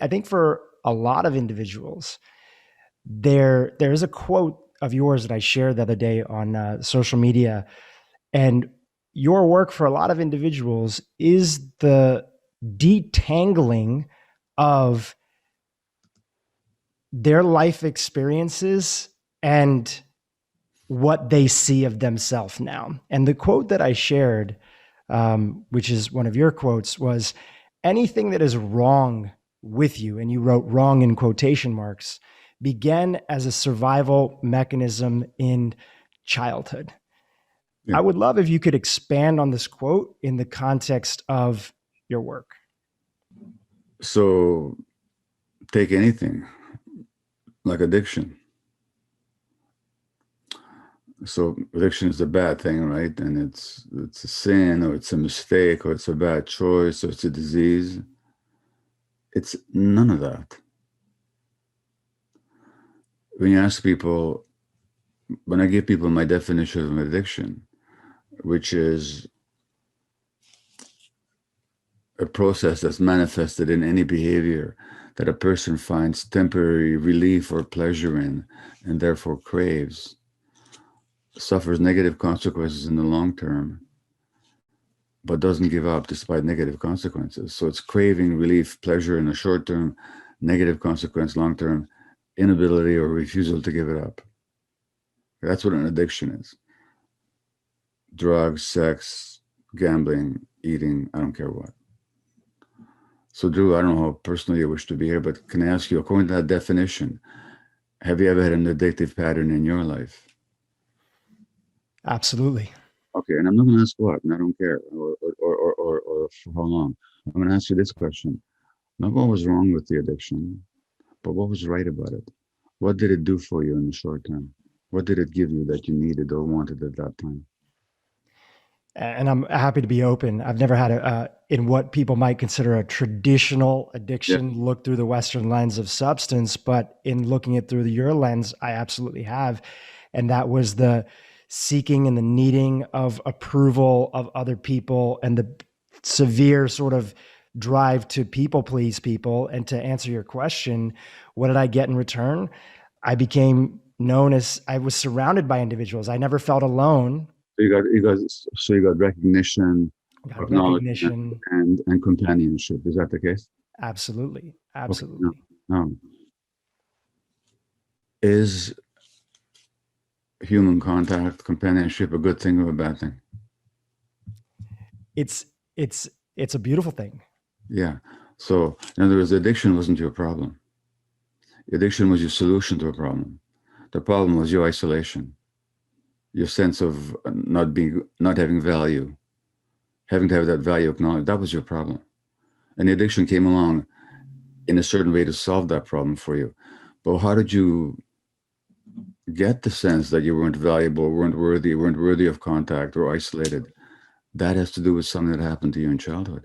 I think for a lot of individuals, there is a quote of yours that I shared the other day on social media, and your work for a lot of individuals is the detangling of their life experiences and what they see of themselves now. And the quote that I shared, which is one of your quotes, was anything that is wrong with you, and you wrote wrong in quotation marks, began as a survival mechanism in childhood. Yeah. I would love if you could expand on this quote in the context of your work. So take anything like addiction. So addiction is a bad thing, right? And it's a sin, or it's a mistake, or it's a bad choice, or it's a disease. It's none of that. When you ask people, when I give people my definition of an addiction, which is a process that's manifested in any behavior that a person finds temporary relief or pleasure in, and therefore craves, suffers negative consequences in the long term, but doesn't give up despite negative consequences. So it's craving relief, pleasure in the short term, negative consequence long term, inability or refusal to give it up. That's what an addiction is. Drugs, sex, gambling, eating, I don't care what. So Drew, I don't know how personally you wish to be here, but can I ask you, according to that definition, have you ever had an addictive pattern in your life? Absolutely. Okay, and I'm not going to ask what, and I don't care, or for how long. I'm going to ask you this question. Not what was wrong with the addiction, but what was right about it? What did it do for you in the short term? What did it give you that you needed or wanted at that time? And I'm happy to be open. I've never had in what people might consider a traditional Yeah. addiction look through the Western lens of substance, but in looking it through your lens, I absolutely have. And that was the seeking and the needing of approval of other people and the severe sort of drive to people please people. And to answer your question, what did I get in return? I became known as, I was surrounded by individuals. I never felt alone. So you got recognition, Got acknowledgement, recognition. and companionship. Is that the case? Absolutely. Okay. No, Absolutely. no. Is human contact, companionship, a good thing or a bad thing? It's it's it's a beautiful thing. Yeah. So, in other words, addiction wasn't your problem. Addiction was your solution to a problem. The problem was your isolation, your sense of not having value, having to have that value acknowledged. That was your problem. And the addiction came along in a certain way to solve that problem for you. But how did you get the sense that you weren't valuable, weren't worthy of contact, or isolated? That has to do with something that happened to you in childhood.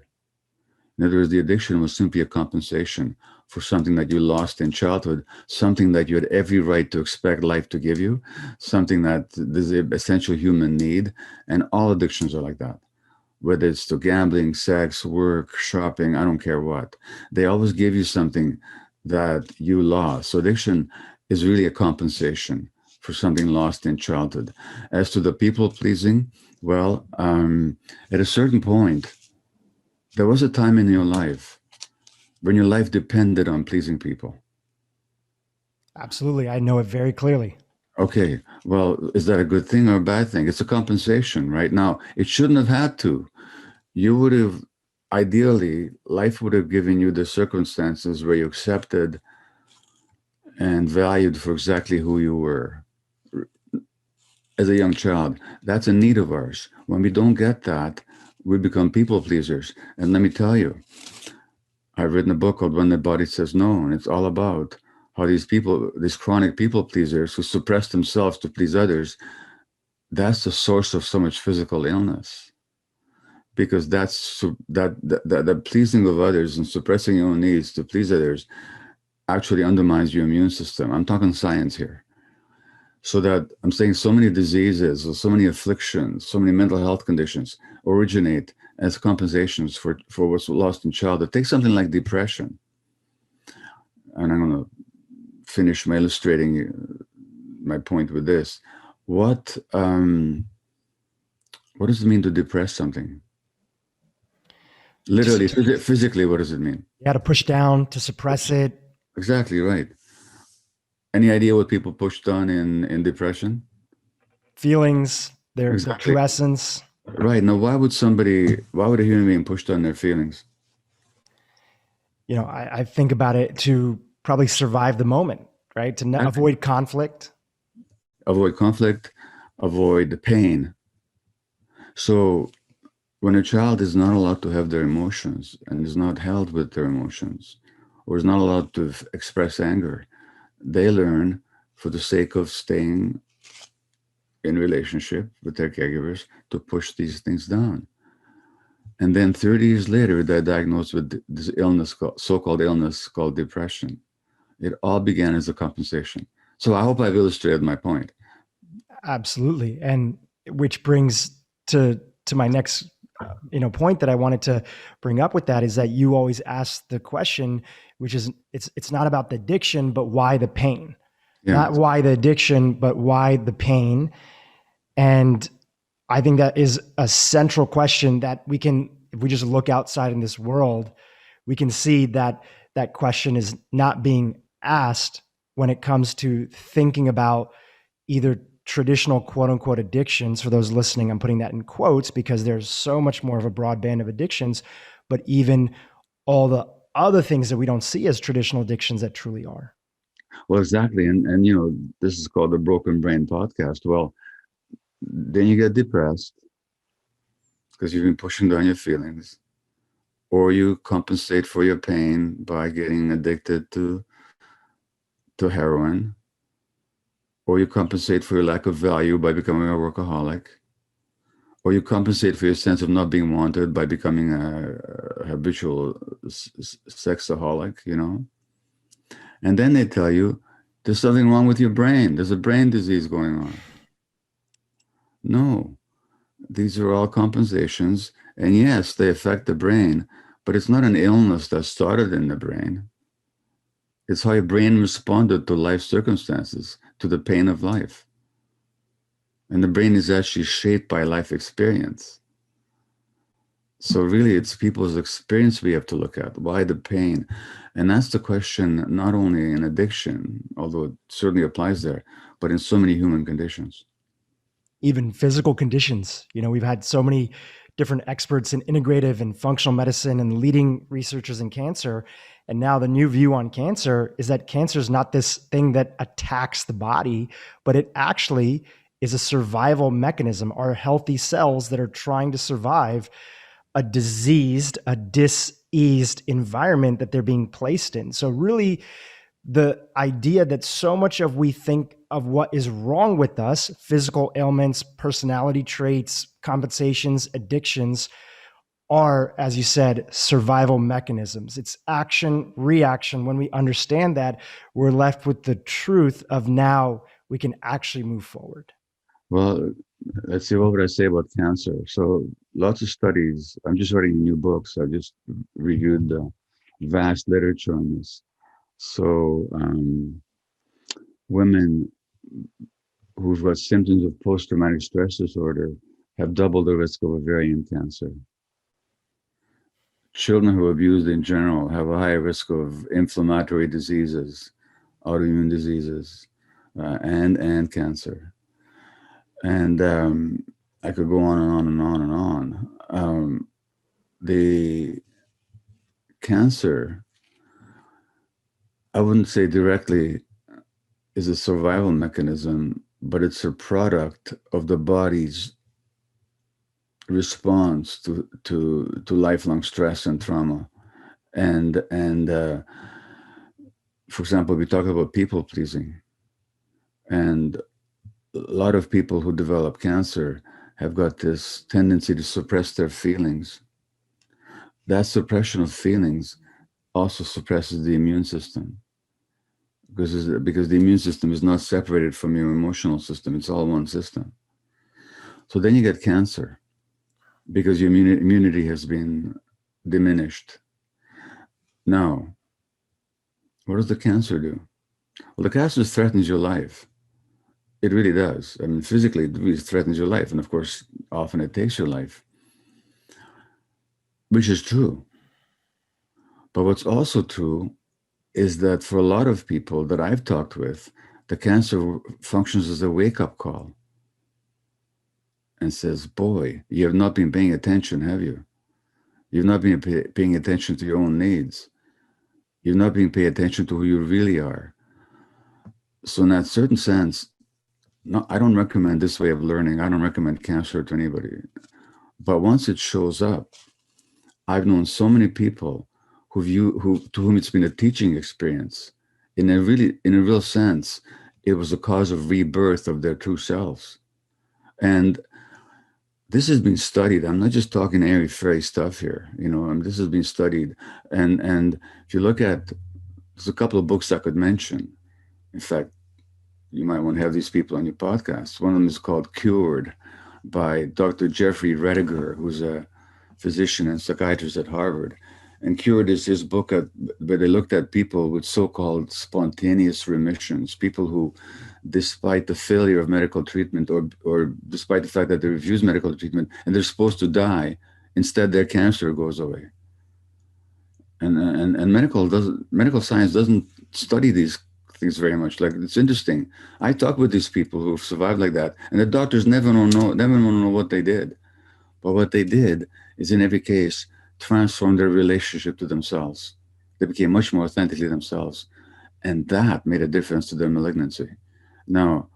In other words, the addiction was simply a compensation for something that you lost in childhood, something that you had every right to expect life to give you, something that is an essential human need. And all addictions are like that. Whether it's to gambling, sex, work, shopping, I don't care what. They always give you something that you lost. So addiction is really a compensation for something lost in childhood. As to the people pleasing, well, at a certain point, there was a time in your life when your life depended on pleasing people. Absolutely. I know it very clearly. Okay, well, is that a good thing or a bad thing? It's a compensation right now. It shouldn't have had to. You would have, ideally, life would have given you the circumstances where you accepted and valued for exactly who you were as a young child. That's a need of ours. When we don't get that, we become people pleasers. And let me tell you, I've written a book called When the Body Says No, and it's all about how these people, these chronic people pleasers who suppress themselves to please others, that's the source of so much physical illness. Because that pleasing of others and suppressing your own needs to please others actually undermines your immune system. I'm talking science here. So that I'm saying so many diseases or so many afflictions, so many mental health conditions originate as compensations for what's lost in childhood. Take something like depression. and I'm going to finish my illustrating my point with this. What what does it mean to depress something? Just Literally, physically, what does it mean? you got to push down to suppress it. Exactly right. Any idea what people push down in depression? Feelings, their Exactly. true essence. Right. Now, why would a human being push down their feelings? I think about it to probably survive the moment, right? To Exactly. avoid conflict. Avoid conflict, avoid the pain. So when a child is not allowed to have their emotions and is not held with their emotions, or is not allowed to express anger, they learn for the sake of staying in relationship with their caregivers to push these things down. And then 30 years later, they're diagnosed with this illness, so-called illness called depression. It all began as a compensation. So I hope I've illustrated my point. Absolutely. And which brings to my next point that I wanted to bring up with that is that you always ask the question, which is it's not about the addiction, but why the pain. Yeah. Not why the addiction, but why the pain. And I think that is a central question that we can, if we just look outside in this world, we can see that that question is not being asked when it comes to thinking about either traditional quote unquote addictions. For those listening, I'm putting that in quotes because there's so much more of a broad band of addictions, but even all the other things that we don't see as traditional addictions that truly are. Well, exactly. And this is called the Broken Brain Podcast. Well, then you get depressed because you've been pushing down your feelings, or you compensate for your pain by getting addicted to heroin, or you compensate for your lack of value by becoming a workaholic, or you compensate for your sense of not being wanted by becoming a habitual sexaholic. And then they tell you there's something wrong with your brain. There's a brain disease going on. No, these are all compensations. And yes, they affect the brain, but it's not an illness that started in the brain. It's how your brain responded to life circumstances, to the pain of life. And the brain is actually shaped by life experience. So really, it's people's experience we have to look at. Why the pain? And that's the question, not only in addiction, although it certainly applies there, but in so many human conditions. Even physical conditions. We've had so many different experts in integrative and functional medicine and leading researchers in cancer. And now the new view on cancer is that cancer is not this thing that attacks the body, but it actually is a survival mechanism, are healthy cells that are trying to survive a diseased, a diseased environment that they're being placed in. So really, the idea that so much of we think of what is wrong with us, physical ailments, personality traits, compensations, addictions, are, as you said, survival mechanisms. It's action, reaction. When we understand that, we're left with the truth of now we can actually move forward. Well, let's see, what would I say about cancer? So lots of studies. I'm just writing a new book, so I just reviewed the vast literature on this. So women who've got symptoms of post-traumatic stress disorder have double the risk of ovarian cancer. Children who are abused in general have a higher risk of inflammatory diseases, autoimmune diseases, and cancer. And I could go on and on and on and on. The cancer, I wouldn't say directly is a survival mechanism, but it's a product of the body's response to lifelong stress and trauma. And for example, we talk about people pleasing, and a lot of people who develop cancer have got this tendency to suppress their feelings. That suppression of feelings also suppresses the immune system because the immune system is not separated from your emotional system. It's all one system. So then you get cancer because your immunity has been diminished. Now, What does the cancer do? Well, the cancer threatens your life. It really does. I mean, physically, it really threatens your life. And of course, often it takes your life, which is true. But what's also true is that for a lot of people that I've talked with, the cancer functions as a wake up call and says, boy, you have not been paying attention, have you? You've not been paying attention to your own needs. You've not been paying attention to who you really are. So, in that certain sense, no, I don't recommend this way of learning. I don't recommend cancer to anybody. But once it shows up, I've known so many people who to whom it's been a teaching experience. In a real sense, it was a cause of rebirth of their true selves. And this has been studied. I'm not just talking airy fairy stuff here. This has been studied. And if you look at, there's a couple of books I could mention. In fact, you might want to have these people on your podcast. One of them is called Cured by Dr. Jeffrey Rediger, who's a physician and psychiatrist at Harvard. And Cured is his book where they looked at people with so-called spontaneous remissions, people who, despite the failure of medical treatment or despite the fact that they refuse medical treatment and they're supposed to die, instead their cancer goes away. And medical science doesn't study these things very much. Like, it's interesting. I talk with these people who've survived like that, and the doctors never want to know what they did. But what they did is, in every case, transform their relationship to themselves. They became much more authentically themselves, and that made a difference to their malignancy. Now,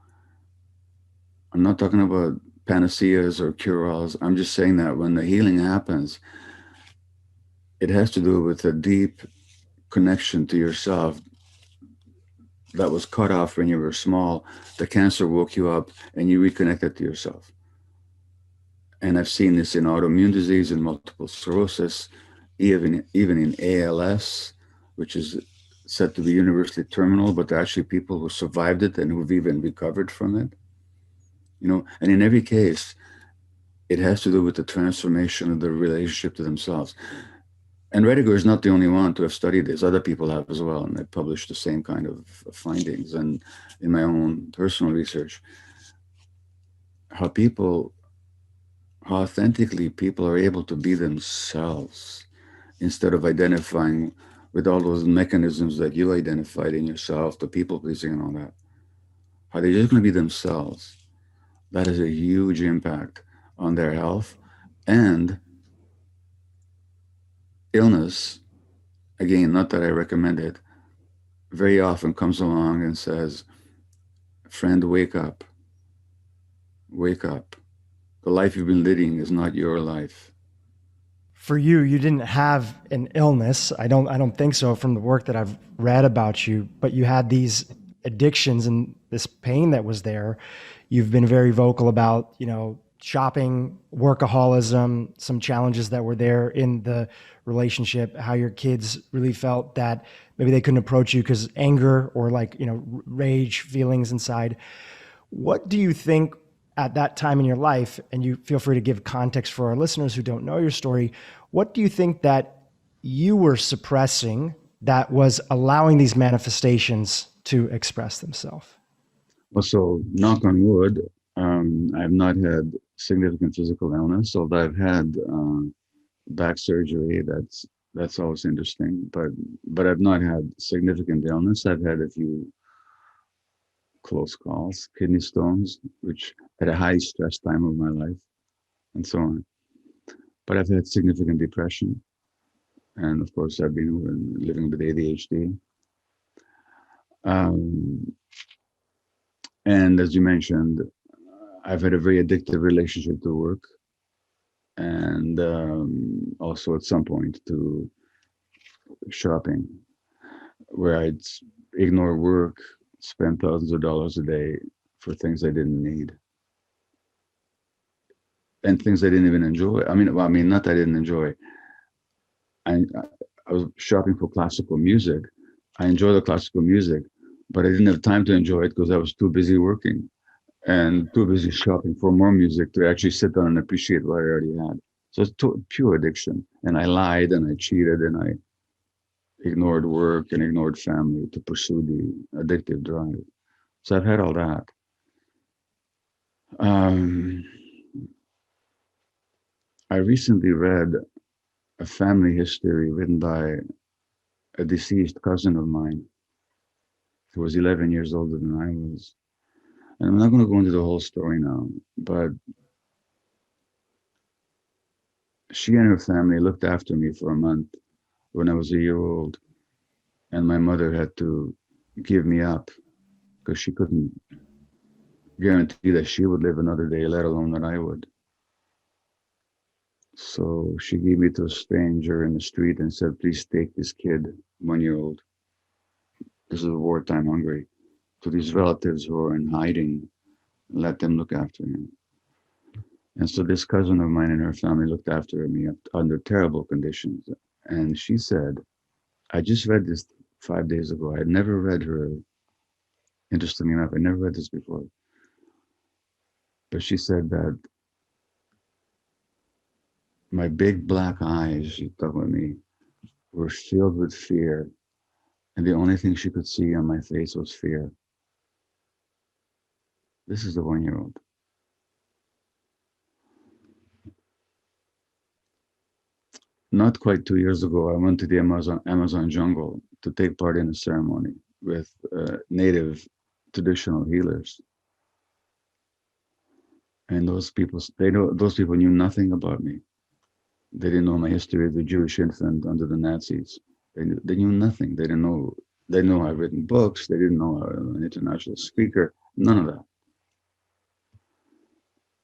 I'm not talking about panaceas or cure-alls. I'm just saying that when the healing happens, it has to do with a deep connection to yourself that was cut off when you were small. The cancer woke you up and you reconnected to yourself. And I've seen this in autoimmune disease, in multiple sclerosis, even in ALS, which is said to be universally terminal, but there are actually people who survived it and who've even recovered from it. And in every case, it has to do with the transformation of the relationship to themselves. And Rediger is not the only one to have studied this. Other people have as well, and they published the same kind of findings. And in my own personal research, how authentically people are able to be themselves instead of identifying with all those mechanisms that you identified in yourself, the people pleasing and all that. How they're just going to be themselves. That has a huge impact on their health. And illness, again, not that I recommend it, very often comes along and says, friend, wake up. Wake up. The life you've been living is not your life. For you, you didn't have an illness. I don't think so from the work that I've read about you, but you had these addictions and this pain that was there. You've been very vocal about, shopping, workaholism, some challenges that were there in the relationship, how your kids really felt that maybe they couldn't approach you because anger or rage feelings inside. What do you think at that time in your life, and you feel free to give context for our listeners who don't know your story, what do you think that you were suppressing that was allowing these manifestations to express themselves? Well, so knock on wood, I've not had significant physical illness, although I've had back surgery. That's always interesting, but I've not had significant illness. I've had a few close calls, kidney stones, which at a high stress time of my life, and so on. But I've had significant depression, and of course, I've been living with ADHD. Um, and as you mentioned, I've had a very addictive relationship to work, and also at some point to shopping, where I'd ignore work, spend thousands of dollars a day for things I didn't need and things I didn't even enjoy. Not that I didn't enjoy. I was shopping for classical music. I enjoy the classical music, but I didn't have time to enjoy it because I was too busy working and too busy shopping for more music to actually sit down and appreciate what I already had. So it's pure addiction. And I lied and I cheated and ignored work and ignored family to pursue the addictive drive. So I've had all that. Um, I recently read a family history written by a deceased cousin of mine who was 11 years older than I was. And I'm not going to go into the whole story now, but she and her family looked after me for a month when I was a year old. And my mother had to give me up because she couldn't guarantee that she would live another day, let alone that I would. So she gave me to a stranger in the street and said, please take this kid, 1 year old. This is wartime Hungary, to these relatives who are in hiding, let them look after him. And so this cousin of mine and her family looked after me under terrible conditions. And she said, I just read this 5 days ago. I had never read her, interestingly enough, I never read this before. But she said that my big black eyes, she talked with me, were filled with fear. And the only thing she could see on my face was fear. This is the 1 year old. Not quite 2 years ago, I went to the Amazon jungle to take part in a ceremony with native traditional healers. And those people, those people knew nothing about me. They didn't know my history as a Jewish infant under the Nazis. They knew nothing. They didn't know. They know I've written books. They didn't know I'm an international speaker. None of that.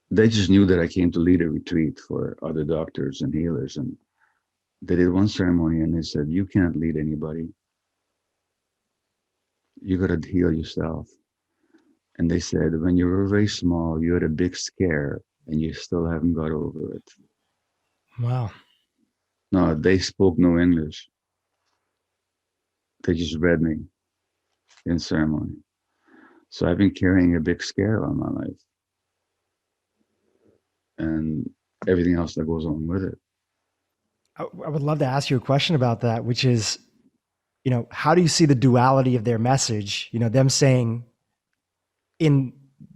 They just knew that I came to lead a retreat for other doctors and healers. And they did one ceremony and they said, you can't lead anybody. You got to heal yourself. And they said, when you were very small, you had a big scare and you still haven't got over it. Wow. No, they spoke no English. They just read me in ceremony. So I've been carrying a big scare all my life and everything else that goes on with it. I would love to ask you a question about that, which is, how do you see the duality of their message? Them saying in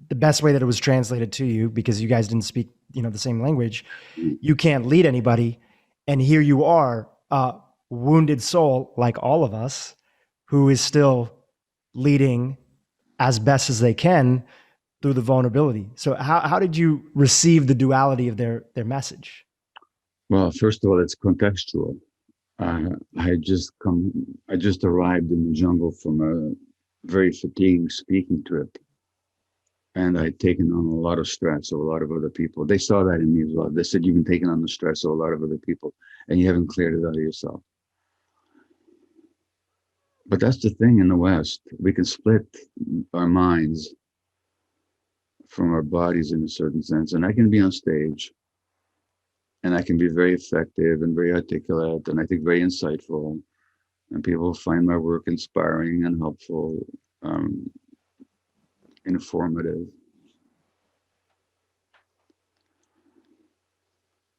the best way that it was translated to you, because you guys didn't speak, the same language, you can't lead anybody. And here you are, a wounded soul like all of us, who is still leading as best as they can through the vulnerability. So how did you receive the duality of their message? Well, first of all, it's contextual. I just arrived in the jungle from a very fatiguing speaking trip. And I'd taken on a lot of stress of a lot of other people. They saw that in me as well. They said, you've been taking on the stress of a lot of other people and you haven't cleared it out of yourself. But that's the thing in the West. We can split our minds from our bodies in a certain sense. And I can be on stage and I can be very effective and very articulate and I think very insightful. And people find my work inspiring and helpful, informative.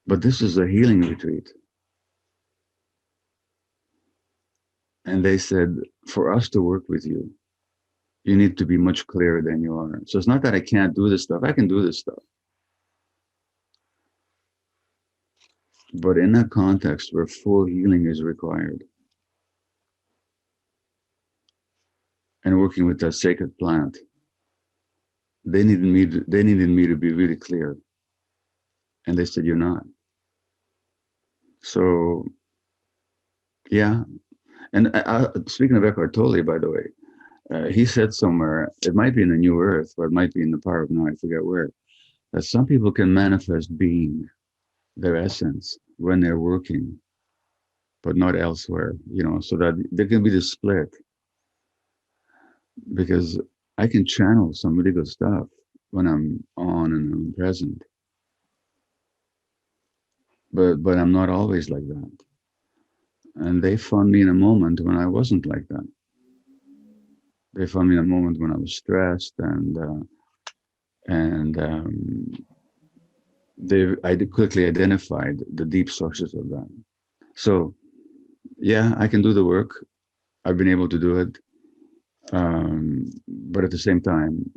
But this is a healing retreat. And they said, for us to work with you, you need to be much clearer than you are. So it's not that I can't do this stuff. I can do this stuff. But in that context where full healing is required, and working with that sacred plant, they needed me to be really clear. And they said, you're not. So, yeah. And speaking of Eckhart Tolle, by the way, he said somewhere, it might be in the New Earth, or it might be in the Power of Now, I forget where, that some people can manifest being, their essence, when they're working, but not elsewhere, so that there can be this split. Because I can channel some really good stuff when I'm on and I'm present. But I'm not always like that. And they found me in a moment when I wasn't like that. They found me in a moment when I was stressed and I quickly identified the deep sources of that. So Yeah, I can do the work. I've been able to do it. But at the same time,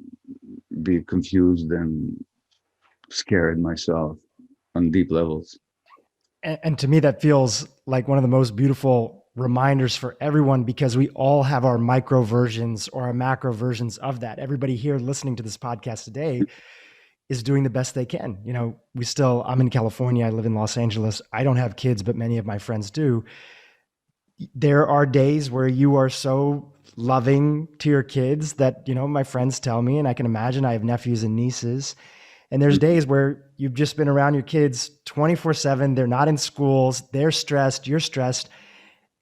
be confused and scared myself on deep levels. And to me, that feels like one of the most beautiful reminders for everyone, because we all have our micro versions or our macro versions of that. Everybody here listening to this podcast today is doing the best they can. You know, I'm in California, I live in Los Angeles. I don't have kids, but many of my friends do. There are days where you are so loving to your kids that, my friends tell me, and I can imagine, I have nephews and nieces. And there's days where you've just been around your kids 24/7. They're not in schools. They're stressed. You're stressed.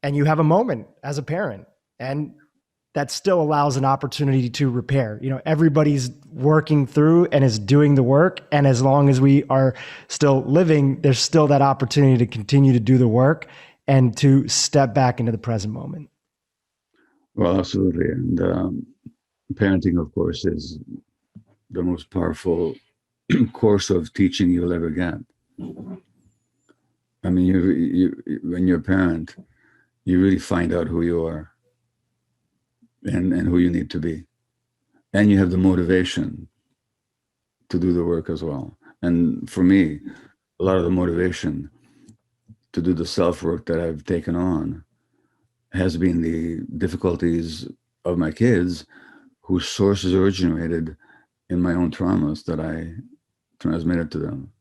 And you have a moment as a parent. And that still allows an opportunity to repair. Everybody's working through and is doing the work. And as long as we are still living, there's still that opportunity to continue to do the work and to step back into the present moment. Well, absolutely. And parenting, of course, is the most powerful course of teaching you'll ever get. I mean, when you're a parent, you really find out who you are and who you need to be. And you have the motivation to do the work as well. And for me, a lot of the motivation to do the self work that I've taken on has been the difficulties of my kids, whose sources originated in my own traumas that I transmitted to them.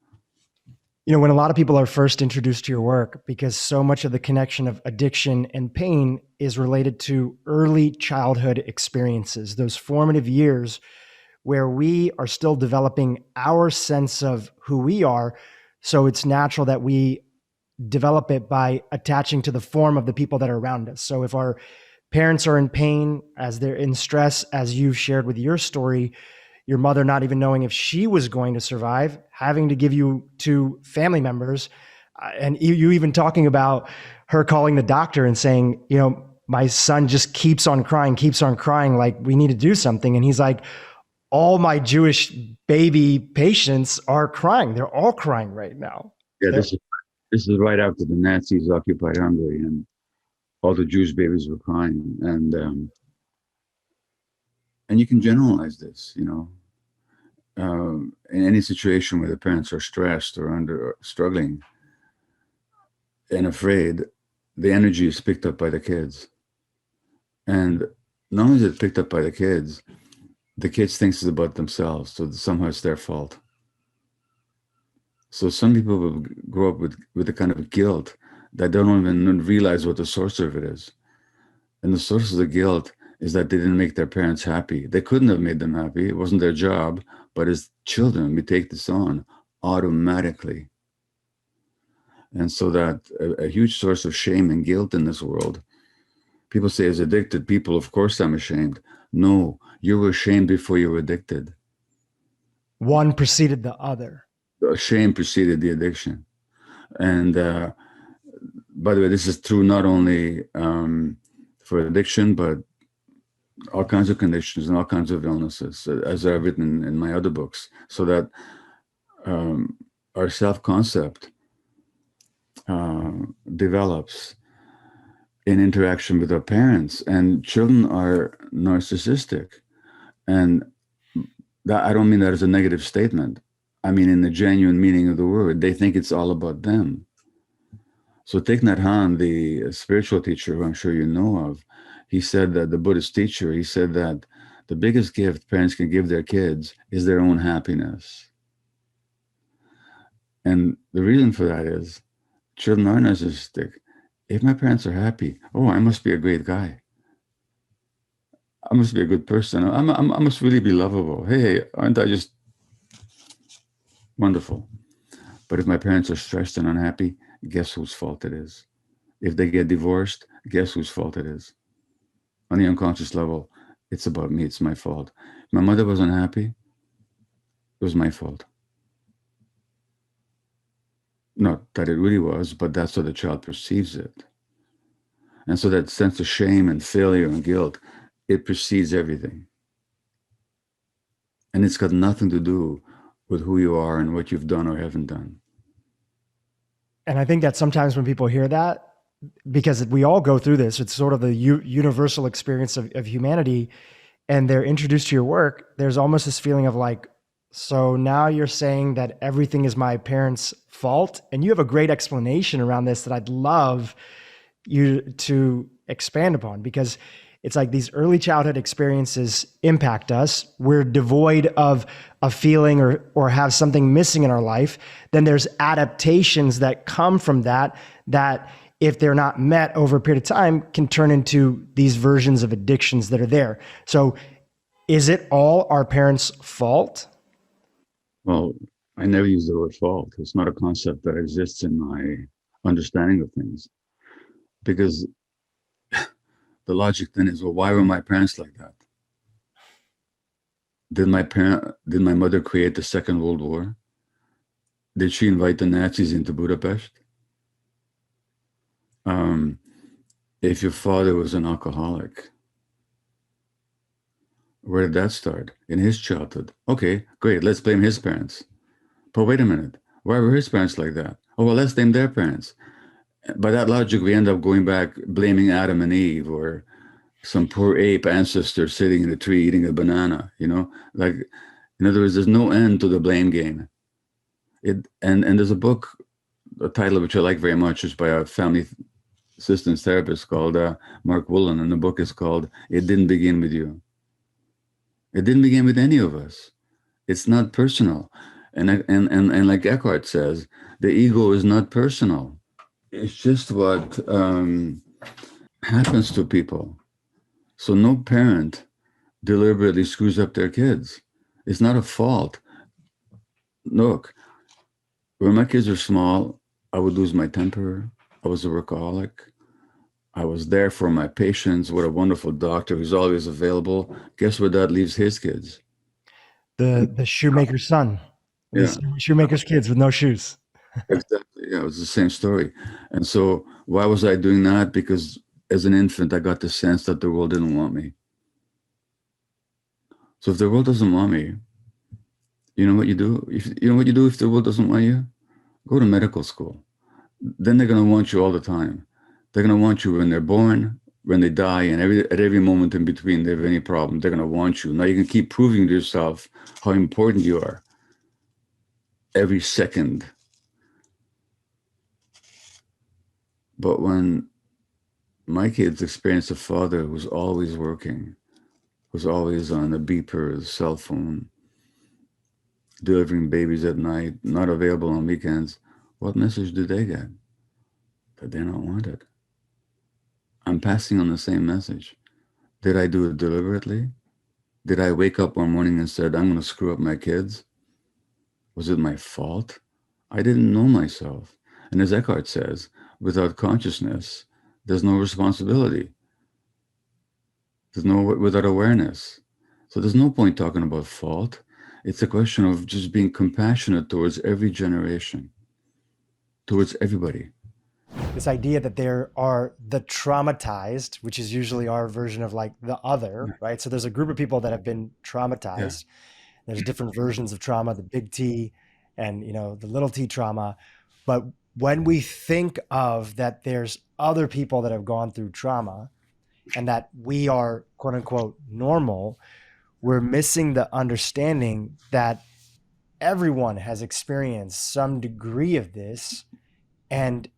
When a lot of people are first introduced to your work, because so much of the connection of addiction and pain is related to early childhood experiences, those formative years where we are still developing our sense of who we are. So it's natural that we develop it by attaching to the form of the people that are around us. So if our parents are in pain, as they're in stress, as you shared with your story, your mother not even knowing if she was going to survive, having to give you to family members, and you even talking about her calling the doctor and saying, my son just keeps on crying, like, we need to do something. And he's like, all my Jewish baby patients are crying. They're all crying right now. Yeah, They're, this is right after the Nazis occupied Hungary, and all the Jewish babies were crying, and you can generalize this, in any situation where the parents are stressed or struggling and afraid, the energy is picked up by the kids. And not only is it picked up by the kids think it's about themselves, so somehow it's their fault. So some people will grow up with a kind of guilt that they don't even realize what the source of it is. And the source of the guilt is that they didn't make their parents happy. They couldn't have made them happy. It wasn't their job. But as children, we take this on automatically. And so that a huge source of shame and guilt in this world. People say, as addicted people, of course I'm ashamed. No, you were ashamed before you were addicted. one preceded the other. The shame preceded the addiction. And by the way, this is true not only for addiction, but all kinds of conditions and all kinds of illnesses, as I've written in my other books, so that our self-concept develops in interaction with our parents. And children are narcissistic. And that, I don't mean that as a negative statement. I mean, in the genuine meaning of the word, they think it's all about them. So Thich Nhat Hanh, the spiritual teacher who I'm sure you know of, he said that the Buddhist teacher, he said that the biggest gift parents can give their kids is their own happiness. And the reason for that is children are narcissistic. If my parents are happy, oh, I must be a great guy. I must be a good person. I must really be lovable. Hey, aren't I just wonderful? But if my parents are stressed and unhappy, guess whose fault it is? If they get divorced, guess whose fault it is? On the unconscious level, it's about me. It's my fault. If my mother was unhappy, it was my fault. Not that it really was, but that's how the child perceives it. And so that sense of shame and failure and guilt, it precedes everything. And it's got nothing to do with who you are and what you've done or haven't done. And I think that sometimes when people hear that, because we all go through this. It's sort of the universal experience of humanity. And they're introduced to your work, there's almost this feeling of like, so now you're saying that everything is my parents' fault. And you have a great explanation around this that I'd love you to expand upon, because it's like these early childhood experiences impact us. We're devoid of a feeling or have something missing in our life. Then there's adaptations that come from that, that if they're not met over a period of time can turn into these versions of addictions that are there. So is it all our parents' fault? Well, I never use the word fault. It's not a concept that exists in my understanding of things. Because the logic then is, well, why were my parents like that? Did my mother create the Second World War? Did she invite the Nazis into Budapest? Um, if your father was an alcoholic, where did that start? In his childhood. Okay, great. Let's blame his parents. But wait a minute. Why were his parents like that? Oh, well, let's blame their parents. By that logic, we end up going back blaming Adam and Eve or some poor ape ancestor sitting in a tree eating a banana, Like, in other words, there's no end to the blame game. And there's a book, a title of which I like very much, is by a family systems therapist called Mark Woolen, and the book is called "It Didn't Begin with You." It didn't begin with any of us. It's not personal, and like Eckhart says, the ego is not personal. It's just what happens to people. So no parent deliberately screws up their kids. It's not a fault. Look, when my kids were small, I would lose my temper. I was a workaholic. I was there for my patients. What a wonderful doctor who's always available. Guess where that leaves his kids? The shoemaker's son, Yeah, these shoemaker's kids with no shoes. exactly. Yeah, it was the same story. And so why was I doing that? Because as an infant, I got the sense that the world didn't want me. So if the world doesn't want me, you know what you do? You know what you do if the world doesn't want you? Go to medical school. Then they're going to want you all the time. They're going to want you when they're born, when they die, and at every moment in between they have any problem. They're going to want you. Now you can keep proving to yourself how important you are every second. But when my kids experienced a father who was always working, was always on a beeper, his cell phone, delivering babies at night, not available on weekends, what message did they get? That they're not wanted. I'm passing on the same message. Did I do it deliberately? Did I wake up one morning and said, I'm going to screw up my kids? Was it my fault? I didn't know myself. And as Eckhart says, without consciousness, there's no responsibility. There's no without awareness. So there's no point talking about fault. It's a question of just being compassionate towards every generation, towards everybody. This idea that there are the traumatized, which is usually our version of like the other, right? So there's a group of people that have been Yeah. traumatized. There's different versions of trauma, the big T and the little T trauma. But when we think of that, there's other people that have gone through trauma and that we are quote unquote normal, we're missing the understanding that everyone has experienced some degree of this, and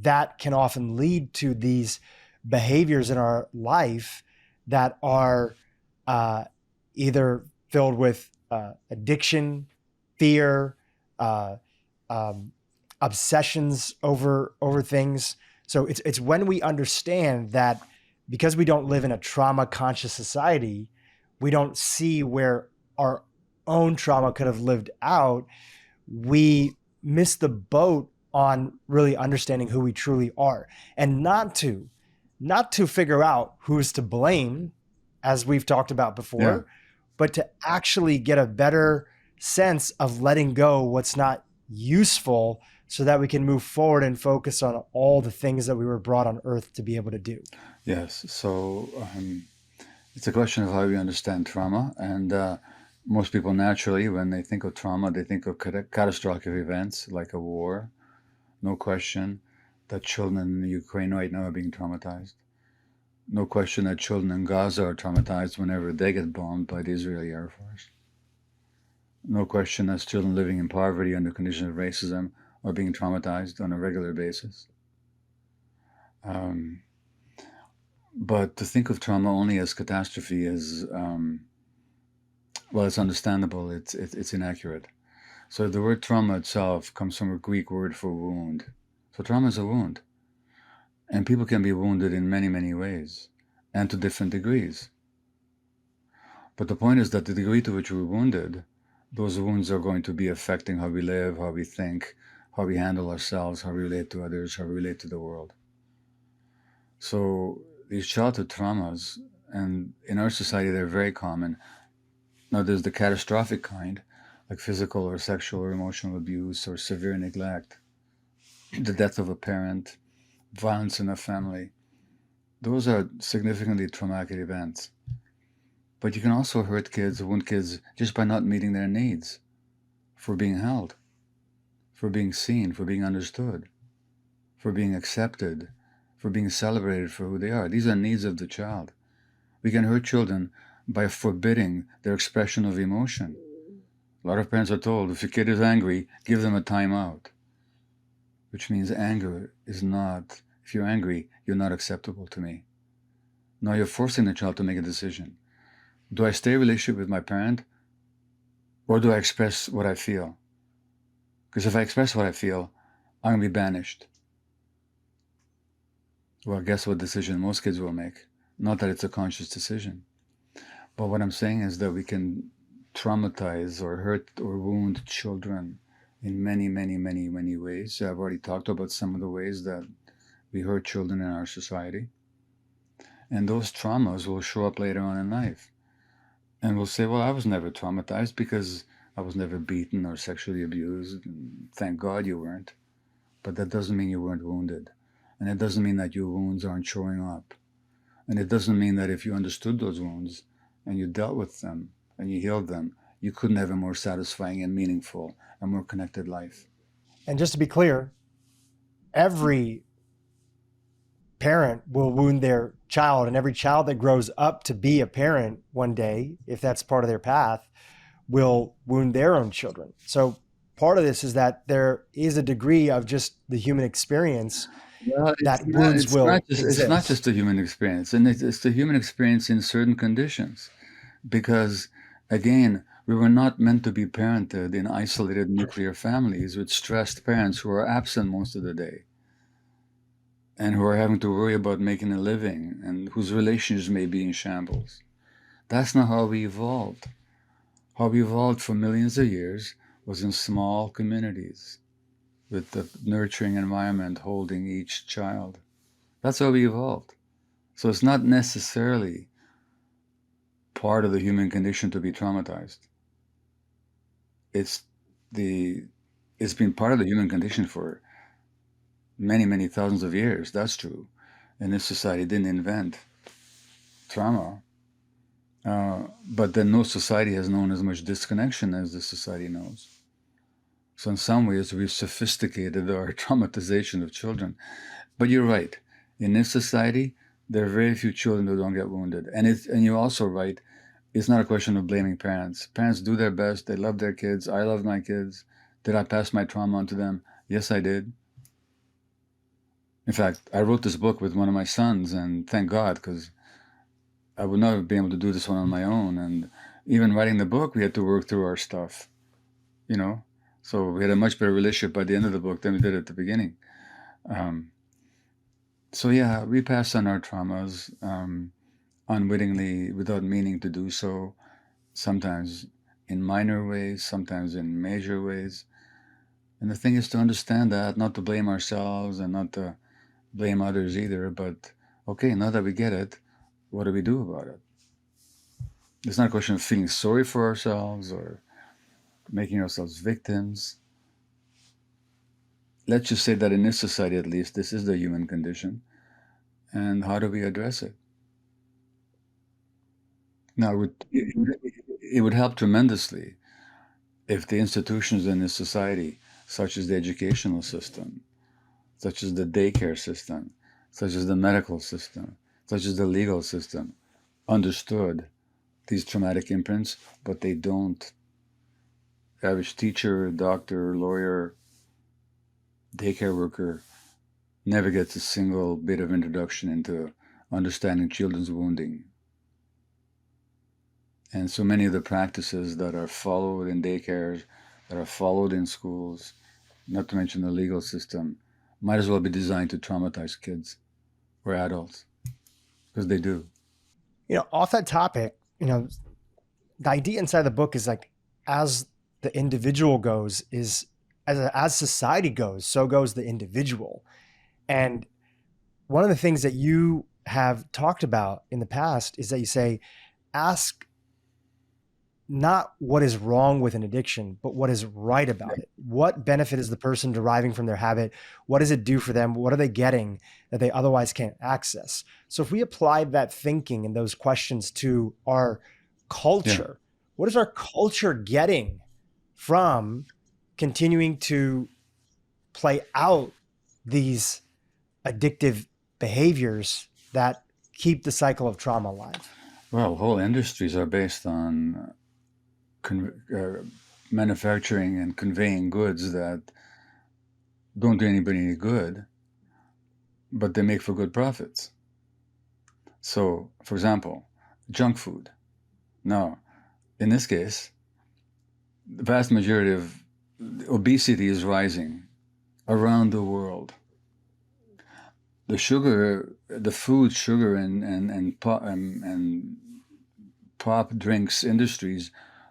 that can often lead to these behaviors in our life that are uh, either filled with addiction, fear, uh, um, obsessions over things. So it's when we understand that, because we don't live in a trauma conscious society, we don't see where our own trauma could have lived out. We miss the boat on really understanding who we truly are, and not to figure out who's to blame, as we've talked about Yeah. before, but to actually get a better sense of letting go what's not useful, so that we can move forward and focus on all the things that we were brought on earth to be able to do. Yes. So it's a question of how we understand trauma. And most people naturally, when they think of trauma, they think of catastrophic events like a war, no question. that children in Ukraine right now are being traumatized. No question that children in Gaza are traumatized whenever they get bombed by the Israeli Air Force. No question that children living in poverty under conditions of racism are being traumatized on a regular basis. Um, but to think of trauma only as catastrophe is, well, it's understandable. It's inaccurate. So the word trauma itself comes from a Greek word for wound. So trauma is a wound, and people can be wounded in many, many ways, and to different degrees. But the point is that the degree to which we're wounded, those wounds are going to be affecting how we live, how we think, how we handle ourselves, how we relate to others, how we relate to the world. So these childhood traumas, and in our society, they're very common. Now, there's the catastrophic kind, like physical or sexual or emotional abuse or severe neglect, the death of a parent, violence in a family. Those are significantly traumatic events. But you can also hurt kids, wound kids, just by not meeting their needs for being held, for being seen, for being understood, for being accepted, for being celebrated for who they are. These are needs of the child. We can hurt children by forbidding their expression of emotion. A lot of parents are told if your kid is angry, give them a timeout, which means anger is not, if you're angry, you're not acceptable to me. Now you're forcing the child to make a decision. Do I stay in a relationship with my parent, or do I express what I feel? Because if I express what I feel, I'm going to be banished. Well, guess what decision most kids will make? Not that it's a conscious decision. But what I'm saying is that we can traumatize or hurt or wound children in many, many, many, many ways. I've already talked about some of the ways that we hurt children in our society. And those traumas will show up later on in life. And we'll say, well, I was never traumatized because I was never beaten or sexually abused. And thank God you weren't. But that doesn't mean you weren't wounded. And it doesn't mean that your wounds aren't showing up. And it doesn't mean that if you understood those wounds and you dealt with them and you healed them, you couldn't have a more satisfying and meaningful and more connected life. And just to be clear, every parent will wound their child, and every child that grows up to be a parent one day, if that's part of their path, will wound their own children. So part of this is that there is a degree of just the human experience Well, that wounds will it's not exist. just the human experience, and it's the human experience in certain conditions, because again, we were not meant to be parented in isolated nuclear families with stressed parents who are absent most of the day and who are having to worry about making a living and whose relationships may be in shambles. That's not how we evolved. How we evolved for millions of years was in small communities with the nurturing environment holding each child. That's how we evolved. So it's not necessarily part of the human condition to be traumatized. It's the it's been part of the human condition for many, many thousands of years. That's true. And this society didn't invent trauma. But then no society has known as much disconnection as this society knows. So in some ways, we've sophisticated our traumatization of children. But you're right. In this society, there are very few children who don't get wounded. And you're also right. It's not a question of blaming parents. Parents do their best. They love their kids. I love my kids. Did I pass my trauma on to them? Yes, I did. In fact, I wrote this book with one of my sons, and thank God, because I would not have been able to do this one on my own. And even writing the book, we had to work through our stuff, you know? So we had a much better relationship by the end of the book than we did at the beginning. Um, so yeah, we pass on our traumas unwittingly, without meaning to do so, sometimes in minor ways, sometimes in major ways. And the thing is to understand that, not to blame ourselves and not to blame others either, but okay, now that we get it, what do we do about it? It's not a question of feeling sorry for ourselves or making ourselves victims. Let's just say that in this society, at least, this is the human condition. And how do we address it? Now, it would help tremendously if the institutions in this society, such as the educational system, such as the daycare system, such as the medical system, such as the legal system, understood these traumatic imprints, but they don't. The average teacher, doctor, lawyer, daycare worker never gets a single bit of introduction into understanding children's wounding. And so many of the practices that are followed in daycares, that are followed in schools, not to mention the legal system, might as well be designed to traumatize kids or adults, because they do. Off that topic, the idea inside the book is like, as the individual goes, is as society goes, so goes the individual. And one of the things that you have talked about in the past is that you say, ask not what is wrong with an addiction, but what is right about it. What benefit is the person deriving from their habit? What does it do for them? What are they getting that they otherwise can't access? So if we applied that thinking and those questions to our culture, what is our culture getting from continuing to play out these addictive behaviors that keep the cycle of trauma alive? Well, whole industries are based on manufacturing and conveying goods that don't do anybody any good, but they make for good profits. So, for example, junk food. Now, in this case, the vast majority of obesity is rising around the world. The sugar, the food, sugar, and pop drinks industries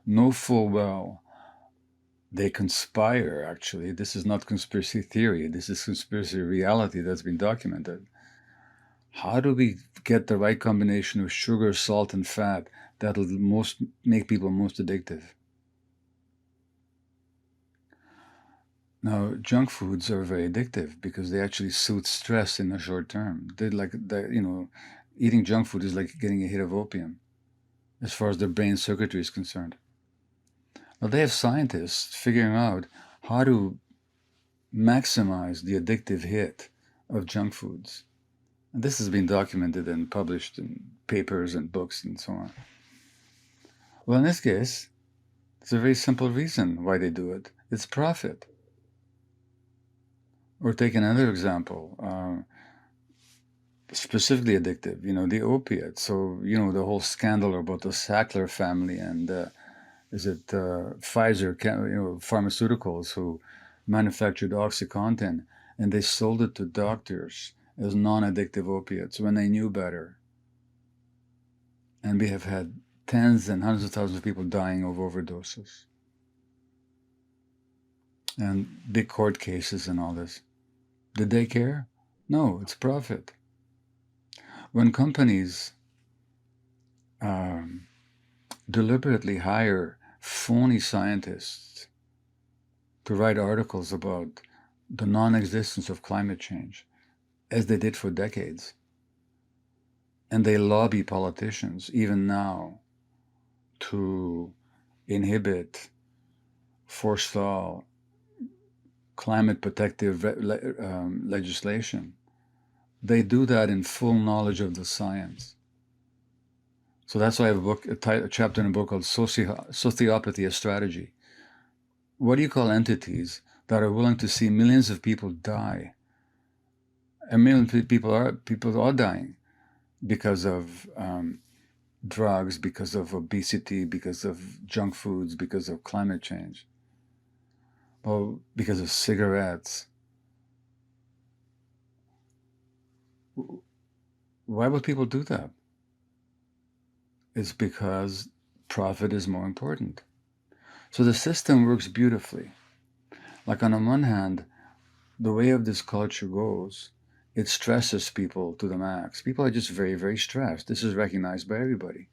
know full well they conspire, actually. This is not conspiracy theory. This is conspiracy reality that's been documented. How do we get the right combination of sugar, salt, and fat that'll make people most addictive? Now, junk foods are very addictive because they actually soothe stress in the short term. Eating junk food is like getting a hit of opium as far as the brain circuitry is concerned. Now, they have scientists figuring out how to maximize the addictive hit of junk foods. And this has been documented and published in papers and books and so on. Well, in this case, there's a very simple reason why they do it. It's profit. Or take another example, specifically addictive, the opiates. So, the whole scandal about the Sackler family and Pfizer, pharmaceuticals who manufactured OxyContin, and they sold it to doctors as non-addictive opiates when they knew better. And we have had tens and hundreds of thousands of people dying of overdoses. And big court cases and all this. Did they care? No, it's profit. When companies deliberately hire phony scientists to write articles about the non-existence of climate change, as they did for decades, and they lobby politicians, even now, to inhibit, forestall climate protective legislation. They do that in full knowledge of the science. So that's why I have a chapter in a book called Sociopathy, a Strategy. What do you call entities that are willing to see millions of people die? A million people are dying because of drugs, because of obesity, because of junk foods, because of climate change. Well, because of cigarettes. Why would people do that? It's because profit is more important. So the system works beautifully. Like on the one hand, the way of this culture goes, it stresses people to the max. People are just very, very stressed. This is recognized by everybody.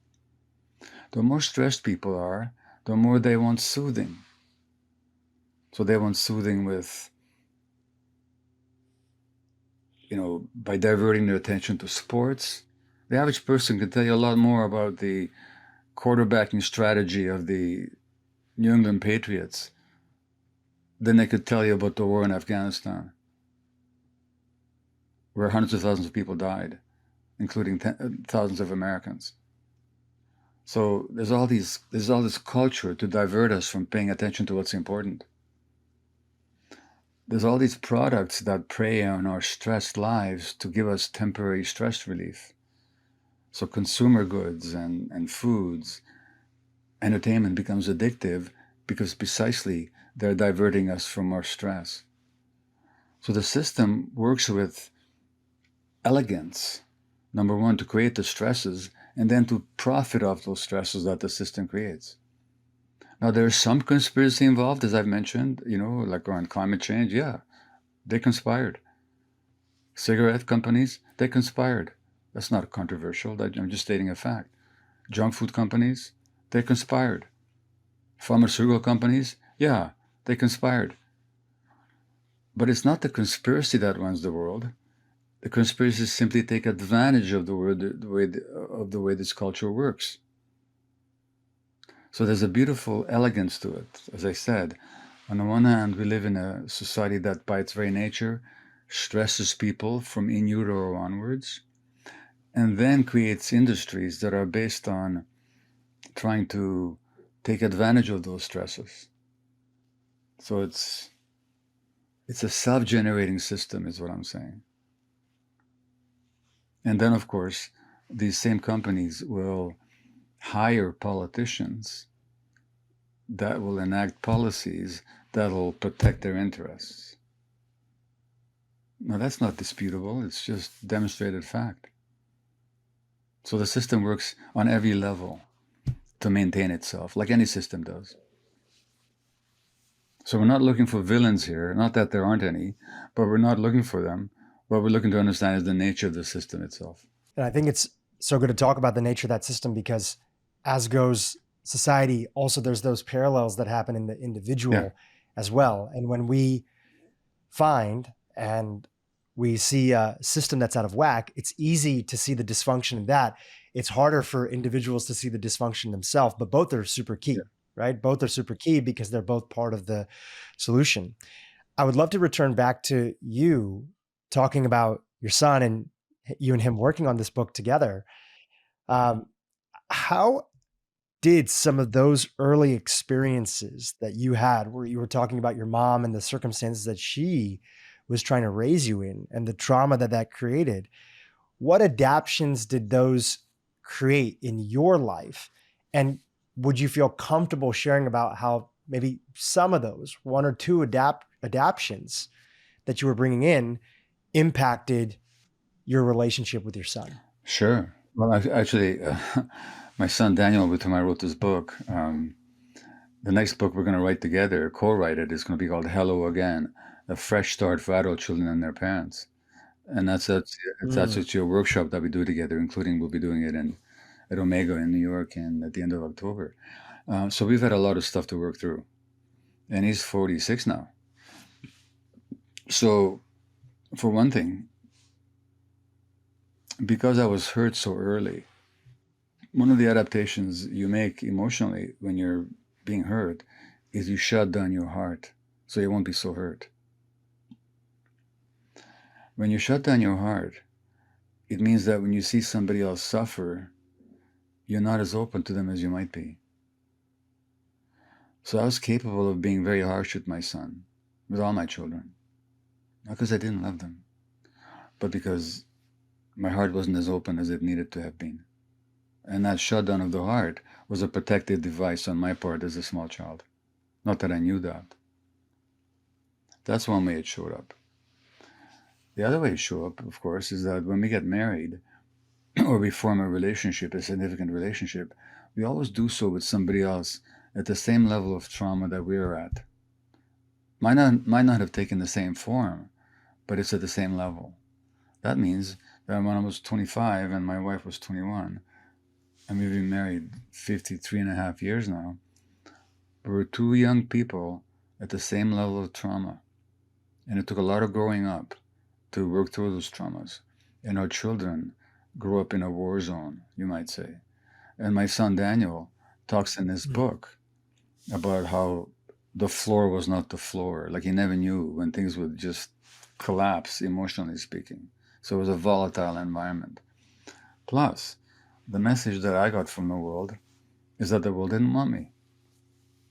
The more stressed people are, the more they want soothing. So they want soothing with, by diverting their attention to sports. The average person can tell you a lot more about the quarterbacking strategy of the New England Patriots than they could tell you about the war in Afghanistan. where hundreds of thousands of people died, including thousands of Americans. So there's all this culture to divert us from paying attention to what's important. There's all these products that prey on our stressed lives to give us temporary stress relief. So consumer goods and foods, entertainment becomes addictive because precisely they're diverting us from our stress. So the system works with elegance, number one, to create the stresses and then to profit off those stresses that the system creates. Now, there's some conspiracy involved, as I've mentioned, like around climate change. Yeah, they conspired. Cigarette companies, they conspired. That's not controversial. I'm just stating a fact. Junk food companies, they conspired. Pharmaceutical companies, yeah, they conspired. But it's not the conspiracy that runs the world. The conspiracies simply take advantage of the way this culture works. So there's a beautiful elegance to it. As I said, on the one hand, we live in a society that by its very nature stresses people from in utero onwards, and then creates industries that are based on trying to take advantage of those stresses. So it's a self-generating system, is what I'm saying. And then, of course, these same companies will hire politicians that will enact policies that will protect their interests. Now, that's not disputable. It's just demonstrated fact. So the system works on every level to maintain itself, like any system does. So we're not looking for villains here, not that there aren't any, but we're not looking for them. What we're looking to understand is the nature of the system itself. And I think it's so good to talk about the nature of that system because, as goes society, also there's those parallels that happen in the individual as well. And when we find and we see a system that's out of whack, it's easy to see the dysfunction in that. It's harder for individuals to see the dysfunction themselves, but both are super key, right? Both are super key because they're both part of the solution. I would love to return back to you talking about your son and you and him working on this book together. How did some of those early experiences that you had, where you were talking about your mom and the circumstances that she was trying to raise you in and the trauma that that created, what adaptations did those create in your life? And would you feel comfortable sharing about how maybe some of those one or two adaptations that you were bringing in impacted your relationship with your son? Sure. Well, actually, my son Daniel, with whom I wrote this book, the next book we're going to write together, co-write it, is going to be called Hello Again, a fresh start for adult children and their parents. And that's actually a workshop that we do together, including we'll be doing it at Omega in New York and at the end of October. So we've had a lot of stuff to work through. And he's 46 now. So for one thing, because I was hurt so early, one of the adaptations you make emotionally when you're being hurt is you shut down your heart so you won't be so hurt. When you shut down your heart, it means that when you see somebody else suffer, you're not as open to them as you might be. So I was capable of being very harsh with my son, with all my children. Not because I didn't love them, but because my heart wasn't as open as it needed to have been. And that shutdown of the heart was a protective device on my part as a small child. Not that I knew that. That's one way it showed up. The other way it showed up, of course, is that when we get married or we form a relationship, a significant relationship, we always do so with somebody else at the same level of trauma that we're at. Might not have taken the same form, but it's at the same level. That means that when I was 25 and my wife was 21, and we've been married 53 and a half years now, we were two young people at the same level of trauma. And it took a lot of growing up to work through those traumas. And our children grew up in a war zone, you might say. And my son Daniel talks in his book about how the floor was not the floor. Like he never knew when things would just collapse, emotionally speaking. So it was a volatile environment. Plus, the message that I got from the world is that the world didn't want me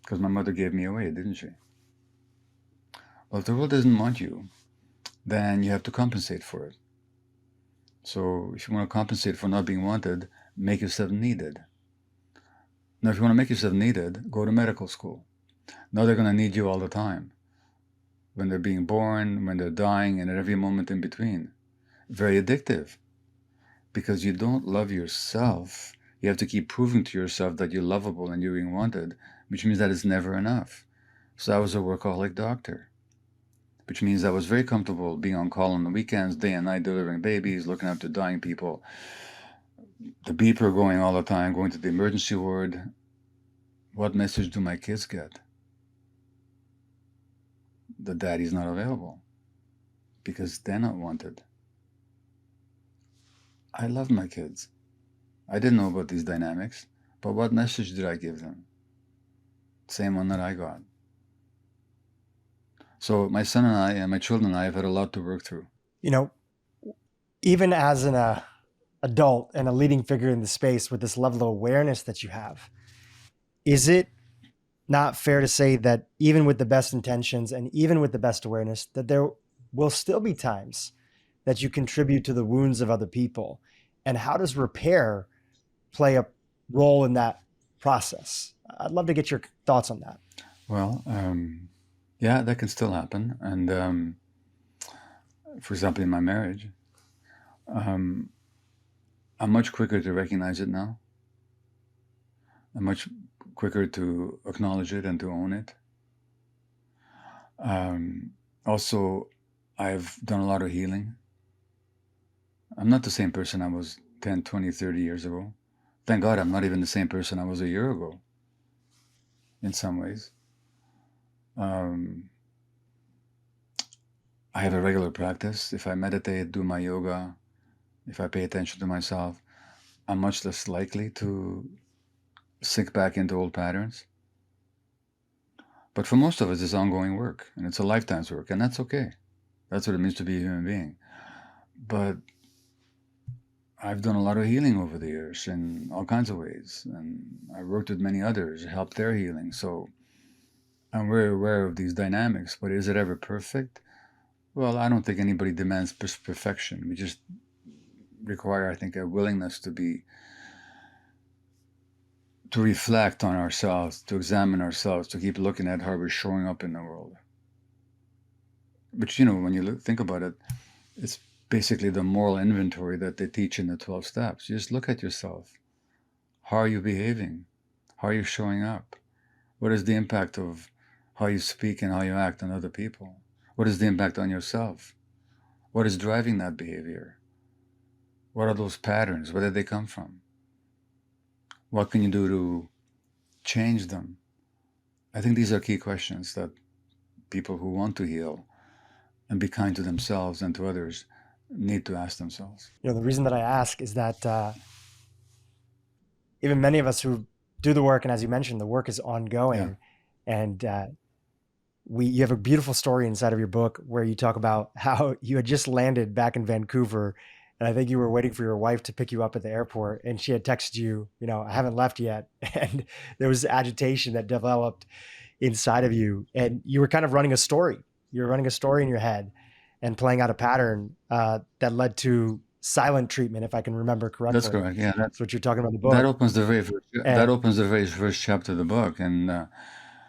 because my mother gave me away, didn't she? Well, if the world doesn't want you, then you have to compensate for it. So if you want to compensate for not being wanted, make yourself needed. Now, if you want to make yourself needed, go to medical school. Now they're going to need you all the time. When they're being born, when they're dying, and at every moment in between. Very addictive. Because you don't love yourself. You have to keep proving to yourself that you're lovable and you're being wanted, which means that it's never enough. So I was a workaholic doctor, which means I was very comfortable being on call on the weekends, day and night, delivering babies, looking after dying people, the beeper going all the time, going to the emergency ward. What message do my kids get? The daddy's not available because they're not wanted. I love my kids. I didn't know about these dynamics, but what message did I give them? Same one that I got. So my son and I and my children and I have had a lot to work through. You know, even as an adult and a leading figure in the space with this level of awareness that you have, is it not fair to say that even with the best intentions and even with the best awareness, that there will still be times that you contribute to the wounds of other people? And how does repair play a role in that process? I'd love to get your thoughts on that. Well, yeah, that can still happen. And for example, in my marriage, I'm much quicker to recognize it now. I'm much quicker to acknowledge it and to own it. Also, I've done a lot of healing. I'm not the same person I was 10, 20, 30 years ago. Thank God I'm not even the same person I was a year ago, in some ways. I have a regular practice. If I meditate, do my yoga, if I pay attention to myself, I'm much less likely to sink back into old patterns. But for most of us, it's ongoing work, and it's a lifetime's work, and that's okay. That's what it means to be a human being. But I've done a lot of healing over the years in all kinds of ways, and I've worked with many others, helped their healing. So I'm very aware of these dynamics, but is it ever perfect? Well, I don't think anybody demands perfection. We just require, I think, a willingness to reflect on ourselves, to examine ourselves, to keep looking at how we're showing up in the world. But when you think about it, it's basically the moral inventory that they teach in the 12 steps. You just look at yourself. How are you behaving? How are you showing up? What is the impact of how you speak and how you act on other people? What is the impact on yourself? What is driving that behavior? What are those patterns? Where did they come from? What can you do to change them? I think these are key questions that people who want to heal and be kind to themselves and to others need to ask themselves. The reason that I ask is that even many of us who do the work, and as you mentioned, the work is ongoing, and you have a beautiful story inside of your book where you talk about how you had just landed back in Vancouver, and I think you were waiting for your wife to pick you up at the airport, and she had texted you, I haven't left yet, and there was agitation that developed inside of you, and you were kind of running a story. You were running a story in your head and playing out a pattern that led to silent treatment, if I can remember correctly. That's correct. Yeah, that's what you're talking about in the book. That opens the very first chapter of the book, and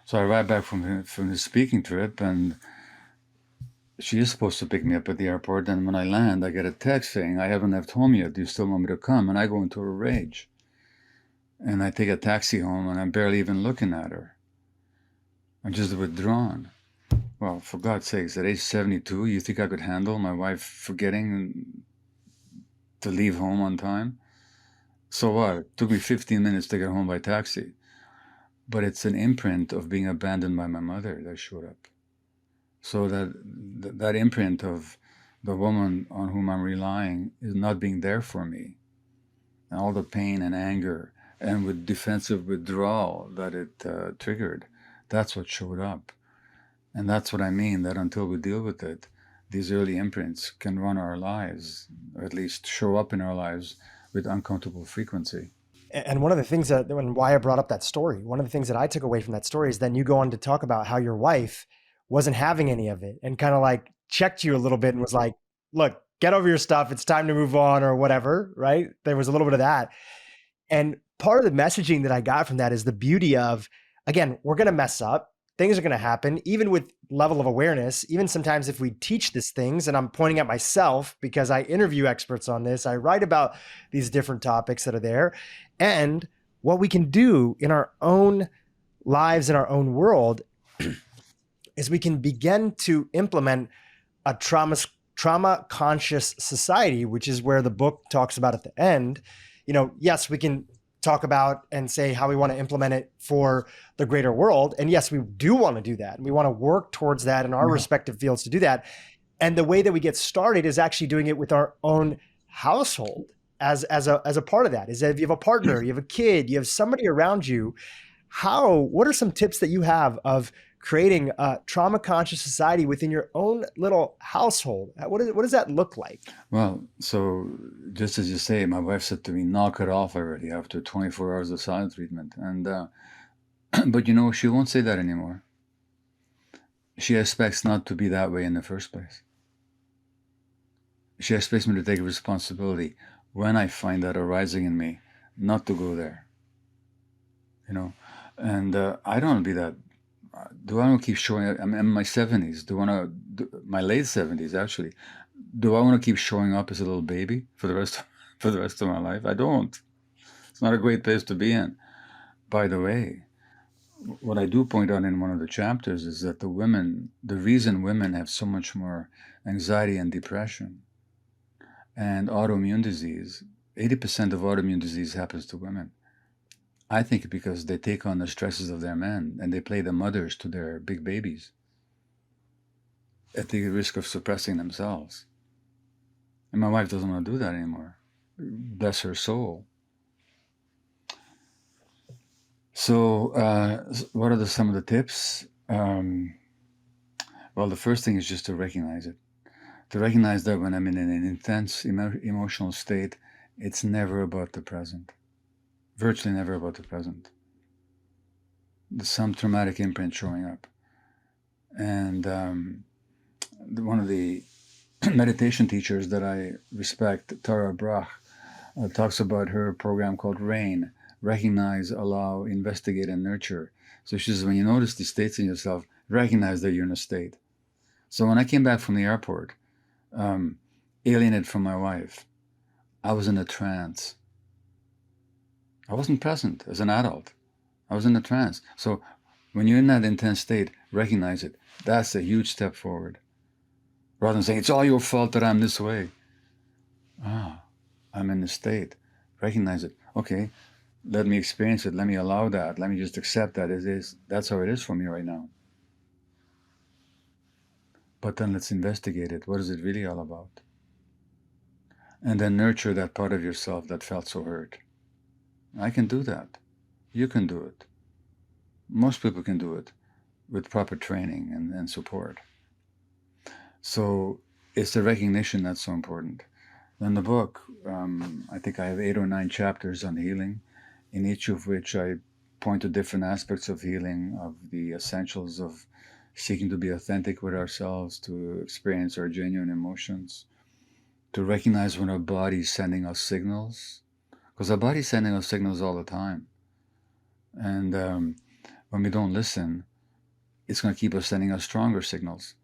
so I arrived back from the speaking trip, and she is supposed to pick me up at the airport. And when I land, I get a text saying, "I haven't left home yet. Do you still want me to come?" And I go into a rage, and I take a taxi home, and I'm barely even looking at her. I'm just withdrawn. Well, for God's sakes, at age 72, you think I could handle my wife forgetting to leave home on time? So what? It took me 15 minutes to get home by taxi. But it's an imprint of being abandoned by my mother that showed up. So that imprint of the woman on whom I'm relying is not being there for me. And all the pain and anger and with defensive withdrawal that it triggered, that's what showed up. And that's what I mean, that until we deal with it, these early imprints can run our lives, or at least show up in our lives with uncomfortable frequency. And one of the things that, when why I brought up that story, one of the things that I took away from that story is then you go on to talk about how your wife wasn't having any of it and kind of like checked you a little bit and was like, look, get over your stuff. It's time to move on or whatever, right? There was a little bit of that. And part of the messaging that I got from that is the beauty of, again, we're going to mess up. Things are going to happen, even with level of awareness. Even sometimes if we teach these things, and I'm pointing at myself because I interview experts on this, I write about these different topics that are there. And what we can do in our own lives, in our own world, is we can begin to implement a trauma conscious society, which is where the book talks about at the end. Yes, we can talk about and say how we want to implement it for the greater world. And yes, we do want to do that. And we want to work towards that in our respective fields to do that. And the way that we get started is actually doing it with our own household as a part of that. Is that if you have a partner, you have a kid, you have somebody around you, what are some tips that you have of creating a trauma conscious society within your own little household? What does that look like? Well, so just as you say, my wife said to me, knock it off already after 24 hours of silent treatment. And, but she won't say that anymore. She expects not to be that way in the first place. She expects me to take responsibility when I find that arising in me, not to go there. And I don't want to be that. Do I want to keep showing up? I'm in my 70s. My late 70s actually. Do I want to keep showing up as a little baby for the rest of my life? I don't. It's not a great place to be in. By the way, what I do point out in one of the chapters is that the reason women have so much more anxiety and depression and autoimmune disease, 80% of autoimmune disease happens to women. I think because they take on the stresses of their men and they play the mothers to their big babies at the risk of suppressing themselves. And my wife doesn't want to do that anymore. Bless her soul. So what are some of the tips? Well, the first thing is just to recognize it. To recognize that when I'm in an intense emotional state, it's never about the present. Virtually never about the present. There's some traumatic imprint showing up. And one of the meditation teachers that I respect, Tara Brach, talks about her program called RAIN, recognize, allow, investigate, and nurture. So she says, when you notice these states in yourself, recognize that you're in a state. So when I came back from the airport, alienated from my wife, I was in a trance. I wasn't present as an adult. I was in a trance. So when you're in that intense state, recognize it. That's a huge step forward. Rather than saying, it's all your fault that I'm this way. I'm in this state. Recognize it. Okay, let me experience it. Let me allow that. Let me just accept that it is. That's how it is for me right now. But then let's investigate it. What is it really all about? And then nurture that part of yourself that felt so hurt. I can do that. You can do it. Most people can do it with proper training and support. So it's the recognition that's so important. In the book, I think I have 8 or 9 chapters on healing, in each of which I point to different aspects of healing, of the essentials of seeking to be authentic with ourselves, to experience our genuine emotions, to recognize when our body's sending us signals, because our body's sending us signals all the time. And when we don't listen, it's going to keep us sending us stronger signals.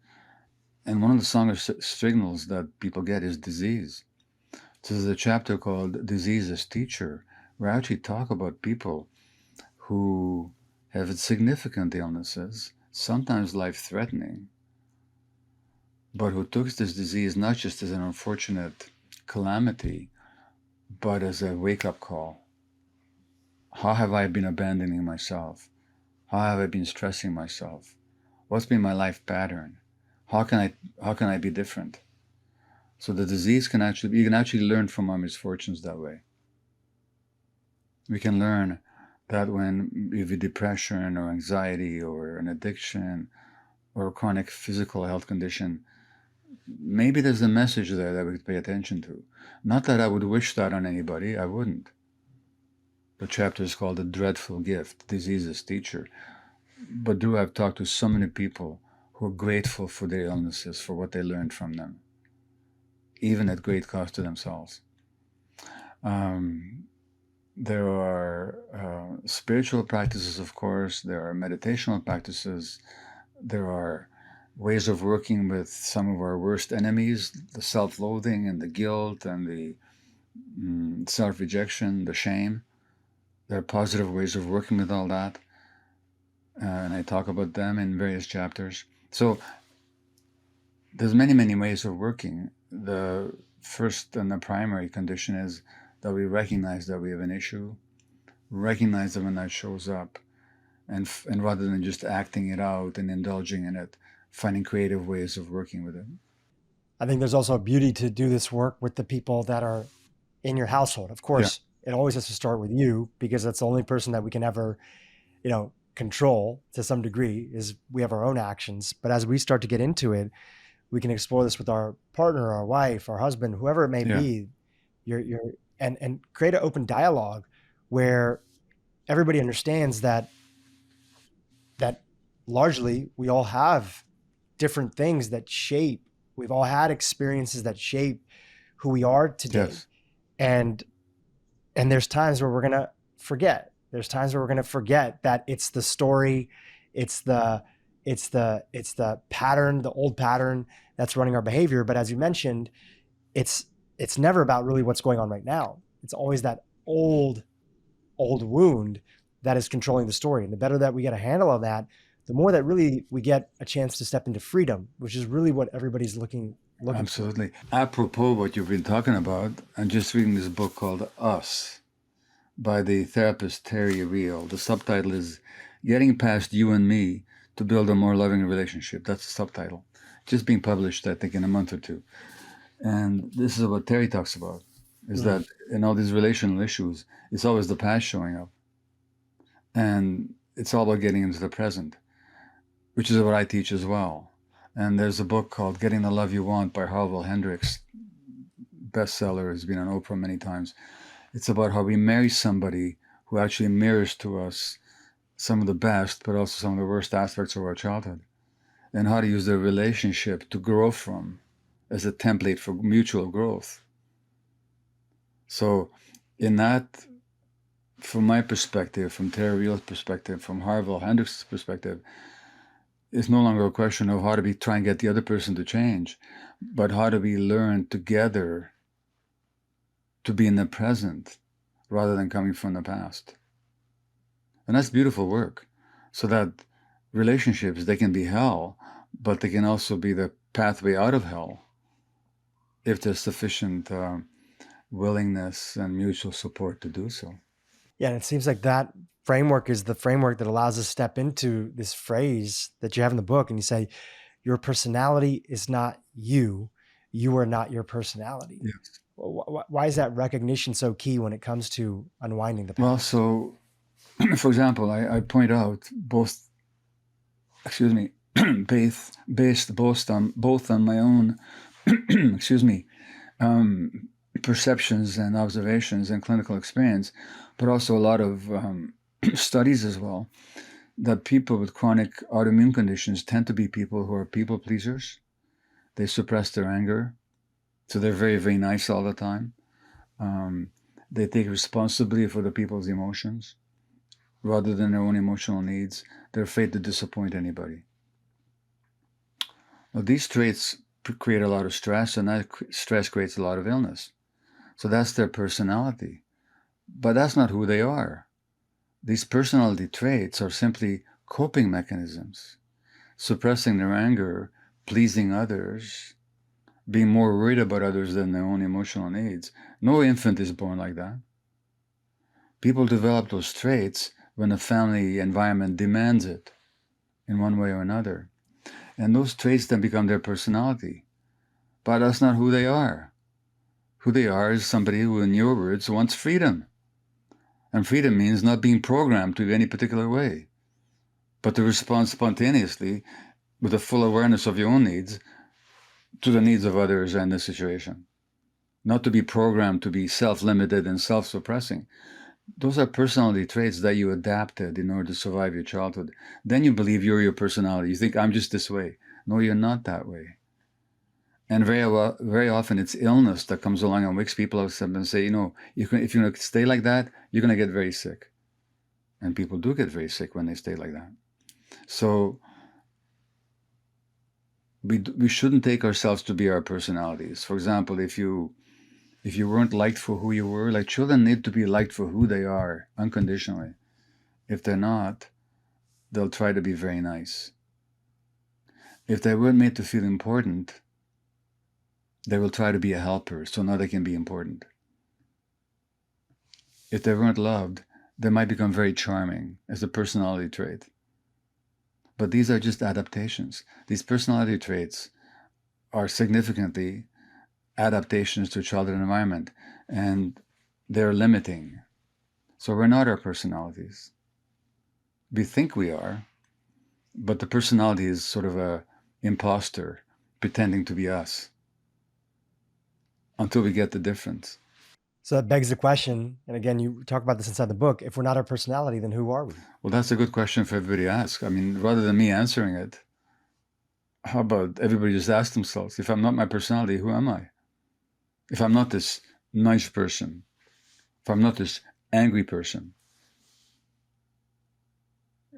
And one of the strongest signals that people get is disease. So there's a chapter called Disease as Teacher, where I actually talk about people who have significant illnesses, sometimes life-threatening, but who took this disease not just as an unfortunate calamity, but as a wake-up call. How have I been abandoning myself? How have I been stressing myself? What's been my life pattern? How can I be different? So the disease you can actually learn from our misfortunes that way. We can learn that when we have depression or anxiety or an addiction or a chronic physical health condition, maybe there's a message there that we could pay attention to. Not that I would wish that on anybody, I wouldn't. The chapter is called The Dreadful Gift, Disease's Teacher. But Drew, I've talked to so many people who are grateful for their illnesses, for what they learned from them, even at great cost to themselves. There are spiritual practices, of course. There are meditational practices. There are ways of working with some of our worst enemies, the self-loathing and the guilt and the self-rejection, the shame. There are positive ways of working with all that. And I talk about them in various chapters. So there's many, many ways of working. The first and the primary condition is that we recognize that we have an issue, recognize that when that shows up, and rather than just acting it out and indulging in it, finding creative ways of working with it. I think there's also a beauty to do this work with the people that are in your household. Of course, it always has to start with you, because that's the only person that we can ever, control to some degree, is we have our own actions. But as we start to get into it, we can explore this with our partner, our wife, our husband, whoever it may be, and create an open dialogue where everybody understands that largely we all have different things that shape. We've all had experiences that shape who we are today. Yes. And there's times where we're going to forget. There's times where we're going to forget that it's the story, it's the pattern, the old pattern that's running our behavior. But as you mentioned, it's never about really what's going on right now. It's always that old wound that is controlling the story. And the better that we get a handle on that, the more that really we get a chance to step into freedom, which is really what everybody's looking Absolutely. For. Apropos what you've been talking about, I'm just reading this book called Us by the therapist Terry Real. The subtitle is Getting Past You and Me to Build a More Loving Relationship. That's the subtitle. Just being published, I think, in a month or two. And this is what Terry talks about, is that in all these relational issues, it's always the past showing up. And it's all about getting into the present, which is what I teach as well. And there's a book called Getting the Love You Want by Harville Hendrix, bestseller, has been on Oprah many times. It's about how we marry somebody who actually mirrors to us some of the best, but also some of the worst aspects of our childhood, and how to use the relationship to grow from as a template for mutual growth. So in that, from my perspective, from Terry Real's perspective, from Harville Hendrix's perspective, it's no longer a question of how do we try and get the other person to change, but how do we learn together to be in the present rather than coming from the past. And that's beautiful work. So that relationships, they can be hell, but they can also be the pathway out of hell if there's sufficient willingness and mutual support to do so. Yeah, and it seems like that framework is the framework that allows us to step into this phrase that you have in the book, and you say, your personality is not you. You are not your personality. Yes. Why is that recognition so key when it comes to unwinding the past? Well, so, for example, I point out both, based both on my own, perceptions and observations and clinical experience, but also a lot of studies as well, that people with chronic autoimmune conditions tend to be people who are people pleasers. They suppress their anger. So they're very, very nice all the time. They take responsibility for the people's emotions rather than their own emotional needs. They're afraid to disappoint anybody. Well, these traits create a lot of stress, and that stress creates a lot of illness. So that's their personality. But that's not who they are. These personality traits are simply coping mechanisms, suppressing their anger, pleasing others, being more worried about others than their own emotional needs. No infant is born like that. People develop those traits when the family environment demands it in one way or another. And those traits then become their personality. But that's not who they are. Who they are is somebody who, in your words, wants freedom. And freedom means not being programmed to any particular way, but to respond spontaneously with a full awareness of your own needs to the needs of others and the situation, not to be programmed to be self-limited and self-suppressing. Those are personality traits that you adapted in order to survive your childhood. Then you believe you're your personality. You think, I'm just this way. No, you're not that way. And very often it's illness that comes along and wakes people up and say, if you're going to stay like that, you're going to get very sick. And people do get very sick when they stay like that. So we shouldn't take ourselves to be our personalities. For example, if you weren't liked for who you were, like children need to be liked for who they are unconditionally. If they're not, they'll try to be very nice. If they weren't made to feel important, they will try to be a helper so now they can be important. If they weren't loved, they might become very charming as a personality trait. But these are just adaptations. These personality traits are significantly adaptations to childhood environment, and they're limiting. So we're not our personalities. We think we are, but the personality is sort of a imposter pretending to be us until we get the difference. So that begs the question, and again, you talk about this inside the book, if we're not our personality, then who are we? Well, that's a good question for everybody to ask. I mean, rather than me answering it, how about everybody just ask themselves, if I'm not my personality, who am I? If I'm not this nice person, if I'm not this angry person,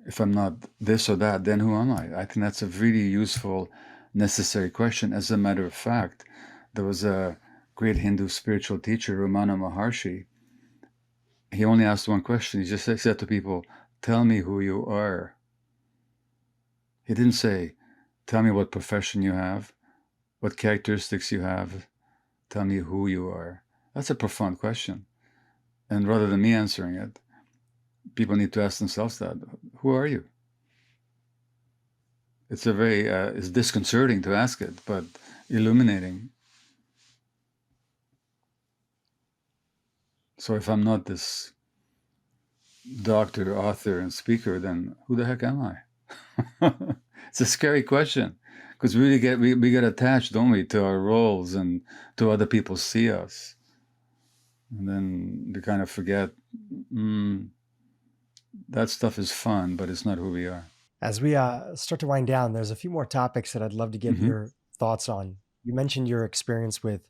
if I'm not this or that, then who am I? I think that's a really useful, necessary question. As a matter of fact, there was a great Hindu spiritual teacher, Ramana Maharshi. He only asked one question. He just said to people, tell me who you are. He didn't say, tell me what profession you have, what characteristics you have, tell me who you are. That's a profound question. And rather than me answering it, people need to ask themselves that. Who are you? It's it's disconcerting to ask it, but illuminating. So if I'm not this doctor, author, and speaker, then who the heck am I? It's a scary question because we get attached, don't we, to our roles and to other people see us, and then we kind of forget that stuff is fun, but it's not who we are. As we start to wind down, there's a few more topics that I'd love to get your thoughts on. You mentioned your experience with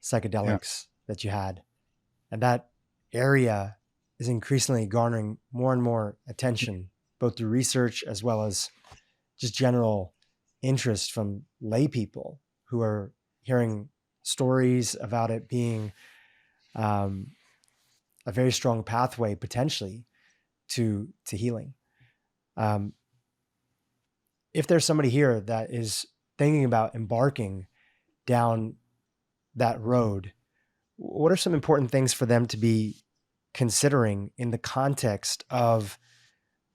psychedelics that you had, and that area is increasingly garnering more and more attention, both through research as well as just general interest from lay people who are hearing stories about it being a very strong pathway potentially to healing. If there's somebody here that is thinking about embarking down that road, what are some important things for them to be considering in the context of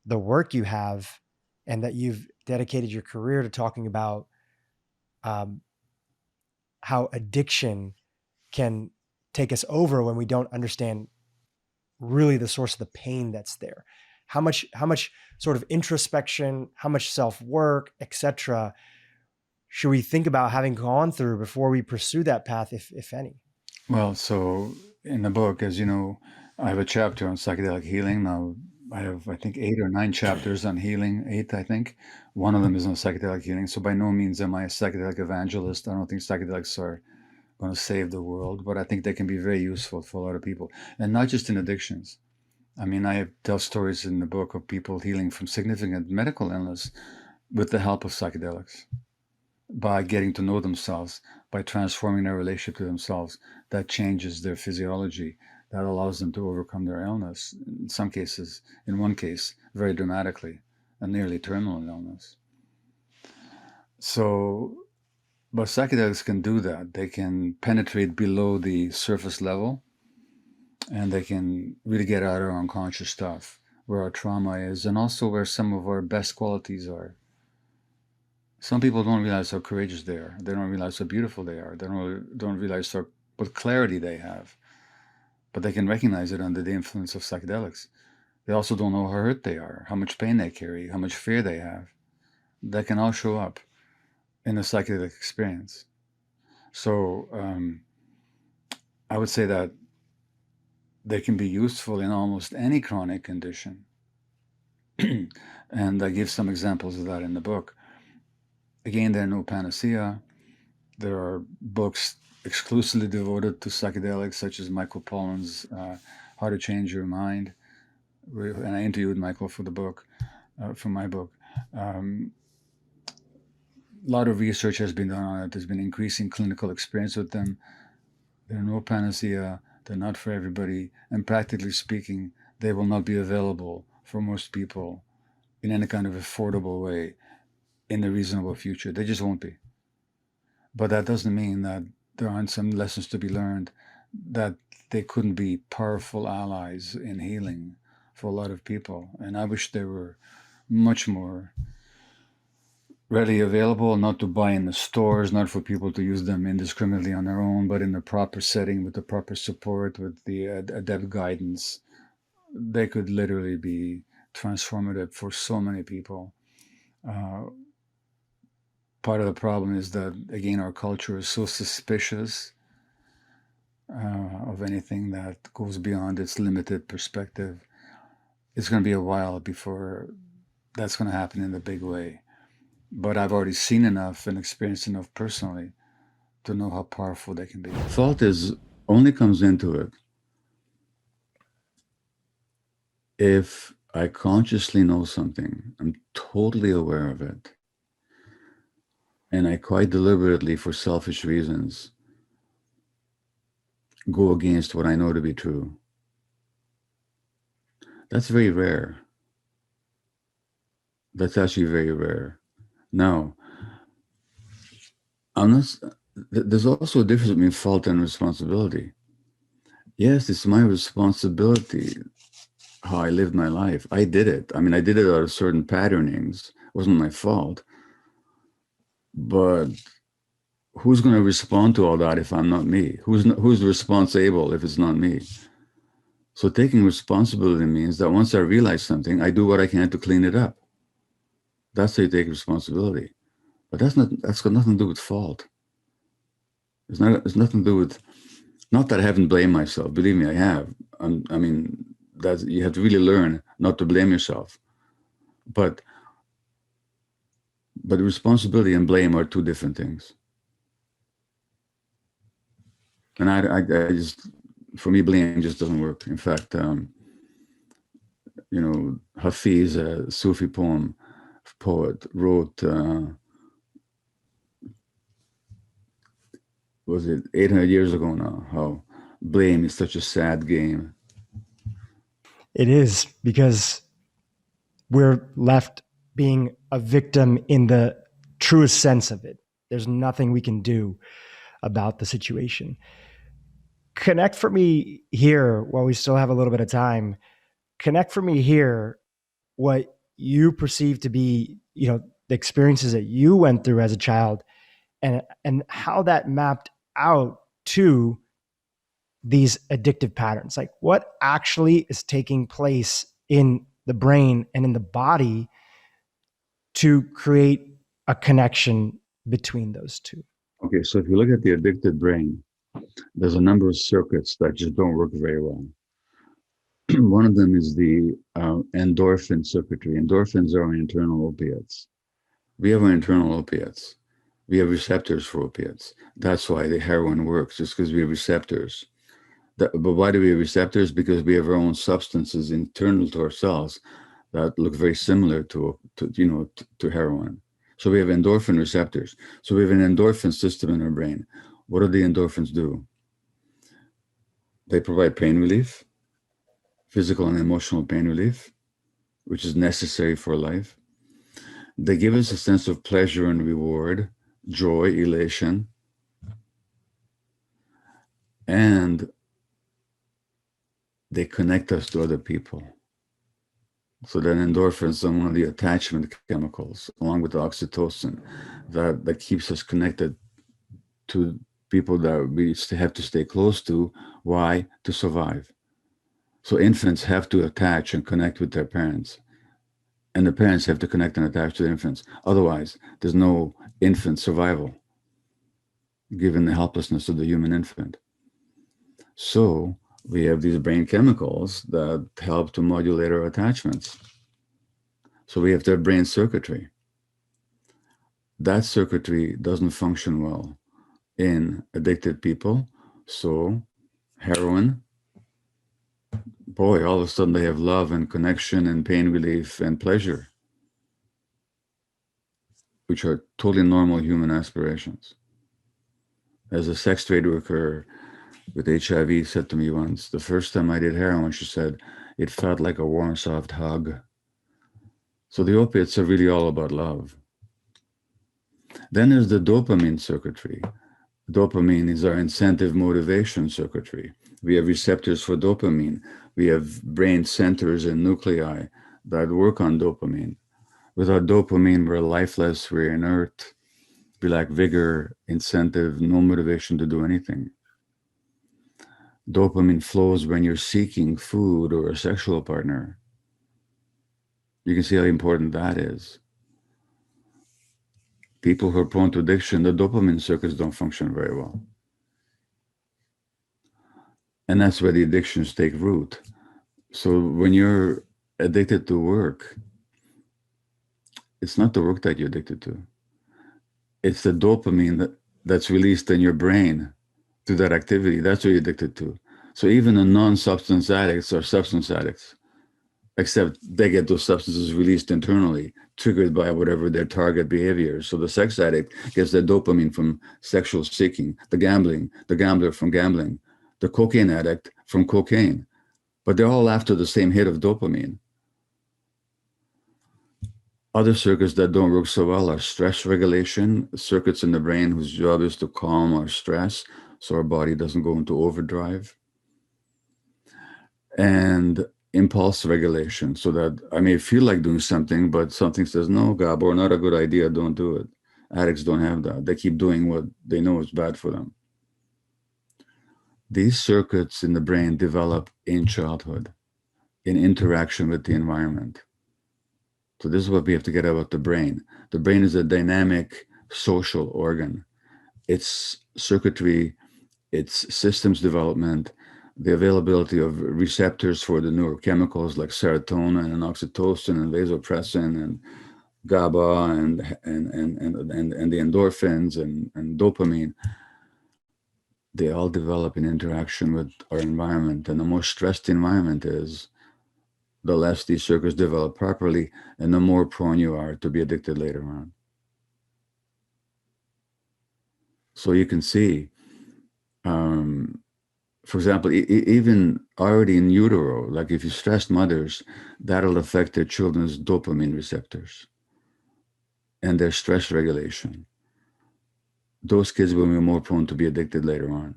the work you have and that you've dedicated your career to talking about how addiction can take us over when we don't understand really the source of the pain that's there? How much sort of introspection, how much self-work, etc., should we think about having gone through before we pursue that path, if any? Well, so in the book, as you know, I have a chapter on psychedelic healing. Now, I have, I think, 8 or 9 chapters on healing, 8, I think. One of them is on psychedelic healing. So by no means am I a psychedelic evangelist. I don't think psychedelics are going to save the world, but I think they can be very useful for a lot of people, and not just in addictions. I mean, I tell stories in the book of people healing from significant medical illness with the help of psychedelics, by getting to know themselves, by transforming their relationship to themselves. That changes their physiology, that allows them to overcome their illness. In some cases, in one case, very dramatically, a nearly terminal illness. So, but psychedelics can do that. They can penetrate below the surface level, and they can really get at our unconscious stuff, where our trauma is, and also where some of our best qualities are. Some people don't realize how courageous they are. They don't realize how beautiful they are. They don't realize what clarity they have. But they can recognize it under the influence of psychedelics. They also don't know how hurt they are, how much pain they carry, how much fear they have. That can all show up in a psychedelic experience. So I would say that they can be useful in almost any chronic condition. And I give some examples of that in the book. Again, there are no panacea. There are books exclusively devoted to psychedelics, such as Michael Pollan's How to Change Your Mind. And I interviewed Michael for the book, for my book. Um, a lot of research has been done on it. There's been increasing clinical experience with them. They're no panacea. They're not for everybody. And practically speaking, they will not be available for most people in any kind of affordable way in the reasonable future. They just won't be. But that doesn't mean that there aren't some lessons to be learned, that they couldn't be powerful allies in healing for a lot of people. And I wish they were much more readily available, not to buy in the stores, not for people to use them indiscriminately on their own, but in the proper setting with the proper support, with the adept guidance. They could literally be transformative for so many people. Uh, Part of the problem is that, again, our culture is so suspicious of anything that goes beyond its limited perspective. It's going to be a while before that's going to happen in a big way. But I've already seen enough and experienced enough personally to know how powerful they can be. Fault is only comes into it if I consciously know something, I'm totally aware of it, and I quite deliberately, for selfish reasons, go against what I know to be true. That's very rare. That's actually very rare. Now, there's also a difference between fault and responsibility. Yes, it's my responsibility how I lived my life. I did it. I mean, I did it out of certain patternings. It wasn't my fault. But who's going to respond to all that if I'm not me? Who's responsible if it's not me? So taking responsibility means that once I realize something, I do what I can to clean it up. That's how you take responsibility. But that's got nothing to do with fault. It's nothing to do with, not that I haven't blamed myself. Believe me, I have. I mean, you have to really learn not to blame yourself. But responsibility and blame are two different things. And I just, for me, blame just doesn't work. In fact, Hafiz, a Sufi poet, wrote, was it 800 years ago now, how blame is such a sad game. It is, because we're left being a victim in the truest sense of it. There's nothing we can do about the situation. Connect for me here while we still have a little bit of time. Connect for me here what you perceive to be, the experiences that you went through as a child, and how that mapped out to these addictive patterns. Like, what actually is taking place in the brain and in the body to create a connection between those two? Okay, so if you look at the addicted brain, there's a number of circuits that just don't work very well. One of them is the endorphin circuitry. Endorphins are our internal opiates. We have our internal opiates. We have receptors for opiates. That's why the heroin works, just because we have receptors. But why do we have receptors? Because we have our own substances internal to ourselves that look very similar to heroin. So we have endorphin receptors. So we have an endorphin system in our brain. What do the endorphins do? They provide pain relief, physical and emotional pain relief, which is necessary for life. They give us a sense of pleasure and reward, joy, elation, and they connect us to other people. So then endorphins are one of the attachment chemicals, along with oxytocin, that keeps us connected to people that we have to stay close to. Why? To survive. So infants have to attach and connect with their parents, and the parents have to connect and attach to the infants. Otherwise, there's no infant survival. given the helplessness of the human infant. So we have these brain chemicals that help to modulate our attachments. So we have to have brain circuitry. That circuitry doesn't function well in addicted people. So heroin, boy, all of a sudden they have love and connection and pain relief and pleasure, which are totally normal human aspirations. As a sex trade worker with HIV said to me once, the first time I did heroin, she said, it felt like a warm, soft hug. So the opiates are really all about love. Then there's the dopamine circuitry. Dopamine is our incentive motivation circuitry. We have receptors for dopamine. We have brain centers and nuclei that work on dopamine. Without dopamine, we're lifeless, we're inert, we lack vigor, incentive, no motivation to do anything. Dopamine flows when you're seeking food or a sexual partner. You can see how important that is. People who are prone to addiction, the dopamine circuits don't function very well. And that's where the addictions take root. So when you're addicted to work, it's not the work that you're addicted to. It's the dopamine that's released in your brain through that activity. That's what you're addicted to. So even the non-substance addicts are substance addicts, except they get those substances released internally, triggered by whatever their target behavior is. So the sex addict gets their dopamine from sexual seeking, the gambler from gambling, the cocaine addict from cocaine. But they're all after the same hit of dopamine. Other circuits that don't work so well are stress regulation, circuits in the brain whose job is to calm our stress so our body doesn't go into overdrive. And impulse regulation, so that I may feel like doing something, but something says, no, Gabor, not a good idea, don't do it. Addicts don't have that. They keep doing what they know is bad for them. These circuits in the brain develop in childhood, in interaction with the environment. So this is what we have to get about the brain. The brain is a dynamic social organ. Its circuitry, its systems development, the availability of receptors for the neurochemicals like serotonin and oxytocin and vasopressin and GABA and the endorphins and dopamine, they all develop in interaction with our environment. And the more stressed the environment is, the less these circuits develop properly and the more prone you are to be addicted later on. So you can see, for example, even already in utero, like if you stress mothers, that'll affect their children's dopamine receptors and their stress regulation. Those kids will be more prone to be addicted later on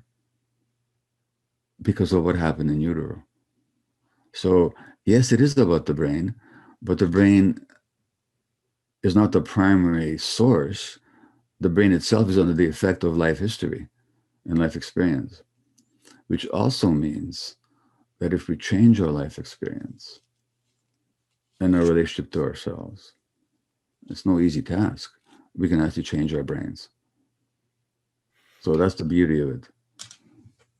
because of what happened in utero. So yes, it is about the brain, but the brain is not the primary source. The brain itself is under the effect of life history and life experience, which also means that if we change our life experience and our relationship to ourselves, it's no easy task. We can actually change our brains. So that's the beauty of it.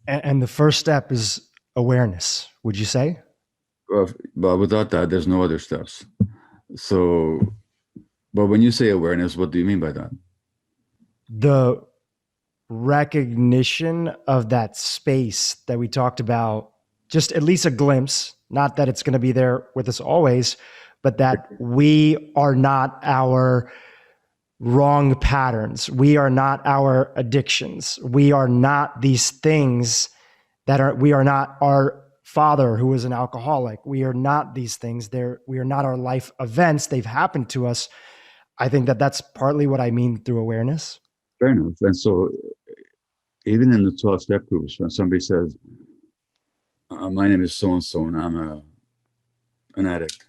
And the first step is awareness, would you say? Well, but without that, there's no other steps. So, but when you say awareness, what do you mean by that? The recognition of that space that we talked about, just at least a glimpse, not that it's going to be there with us always, but that we are not our wrong patterns. We are not our addictions. We are not these things we are not our father who was an alcoholic. We are not these things. We are not our life events. They've happened to us. I think that that's partly what I mean through awareness. Fair enough. And so even in the 12-step groups, when somebody says, my name is so-and-so and I'm an addict,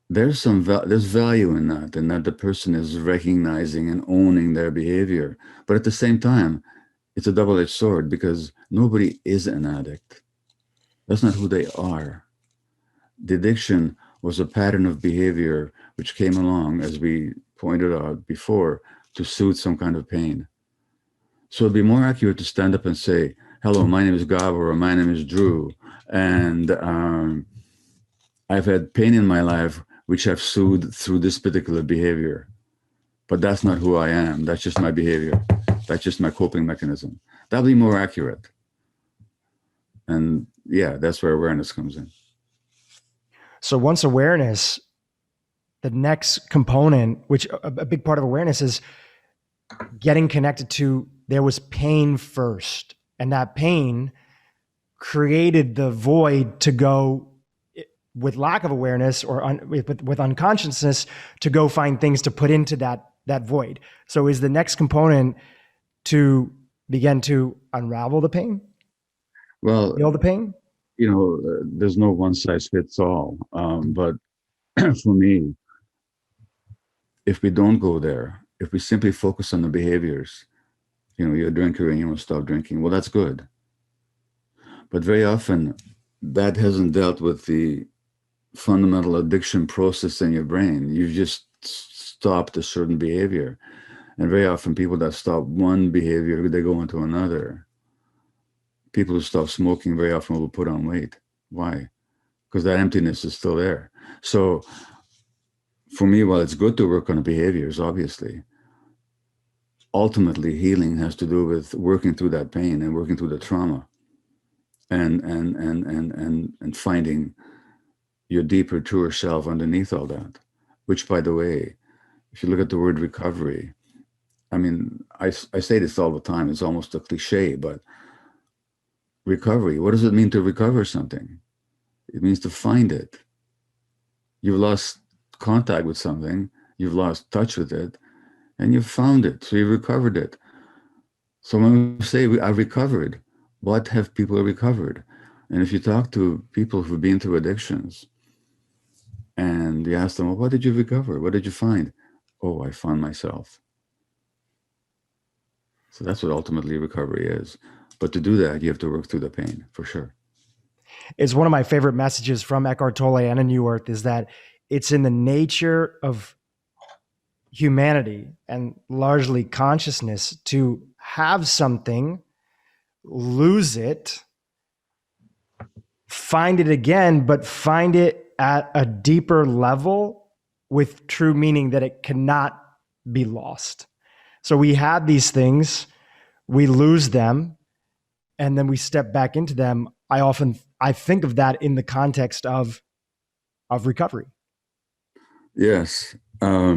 there's value in that, and that the person is recognizing and owning their behavior. But at the same time, it's a double-edged sword because nobody is an addict. That's not who they are. The addiction was a pattern of behavior which came along, as we pointed out before, to soothe some kind of pain. So it'd be more accurate to stand up and say, hello, my name is Gabor, or my name is Drew, and I've had pain in my life which I've soothed through this particular behavior. But that's not who I am. That's just my behavior. That's just my coping mechanism. That'll be more accurate. And yeah, that's where awareness comes in. So once awareness, the next component, which a big part of awareness is getting connected to, there was pain first. And that pain created the void to go with lack of awareness or with unconsciousness to go find things to put into that void. So is the next component to begin to unravel the pain? Well, Feel the pain? There's no one size fits all. But for me, if we don't go there, if we simply focus on the behaviors, you're a drinker and you want to stop drinking, well, that's good. But very often that hasn't dealt with the fundamental addiction process in your brain. You've just stopped a certain behavior. And very often people that stop one behavior, they go into another. People who stop smoking very often will put on weight. Why? Because that emptiness is still there. So for me, while it's good to work on the behaviors, obviously, ultimately healing has to do with working through that pain and working through the trauma and finding your deeper, truer self underneath all that. Which, by the way, if you look at the word recovery, I mean, I say this all the time, it's almost a cliche, but recovery, what does it mean to recover something? It means to find it. You've lost contact with something, you've lost touch with it, and you've found it, so you recovered it. So when we say I've recovered, what have people recovered? And if you talk to people who've been through addictions and you ask them, well, what did you recover? What did you find? Oh, I found myself. So that's what ultimately recovery is. But to do that, you have to work through the pain, for sure. It's one of my favorite messages from Eckhart Tolle and in New Earth is that it's in the nature of humanity and largely consciousness to have something, lose it, find it again, but find it at a deeper level with true meaning that it cannot be lost. So we have these things, we lose them, and then we step back into them. I think of that in the context of recovery. Yes. Let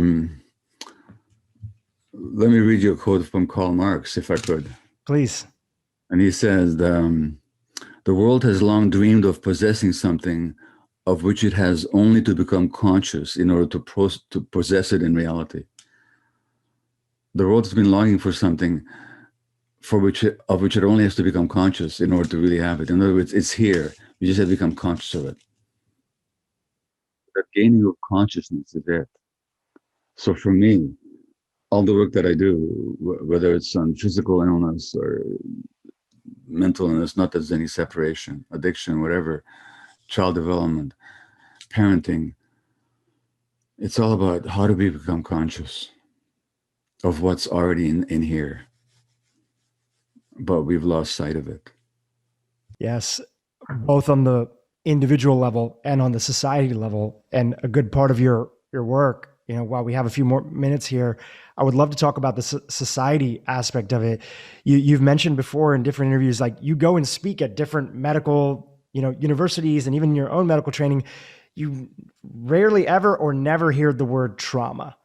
me read you a quote from Karl Marx, if I could. Please. And he says, the world has long dreamed of possessing something of which it has only to become conscious in order to possess it in reality. The world has been longing for something of which it only has to become conscious in order to really have it. In other words, it's here. You just have to become conscious of it. That gaining of consciousness is it. So for me, all the work that I do, whether it's on physical illness or mental illness, not that there's any separation, addiction, whatever, child development, parenting, it's all about how do we become conscious of what's already in here, but we've lost sight of it. Yes, both on the individual level and on the society level. And a good part of your work, while we have a few more minutes here, I would love to talk about the society aspect of it. You've mentioned before in different interviews, like you go and speak at different medical, universities and even your own medical training. You rarely ever or never hear the word trauma,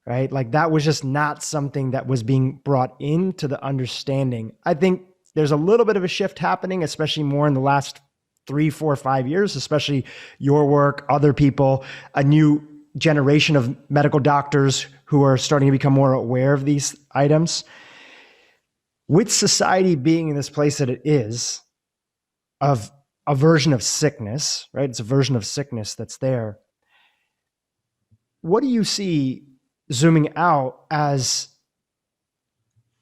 right? Like that was just not something that was being brought into the understanding. I think there's a little bit of a shift happening, especially more in the last 3, 4, 5 years, especially your work, other people, a new generation of medical doctors who are starting to become more aware of these items. With society being in this place that it is, of a version of sickness, right? It's a version of sickness that's there. What do you see zooming out as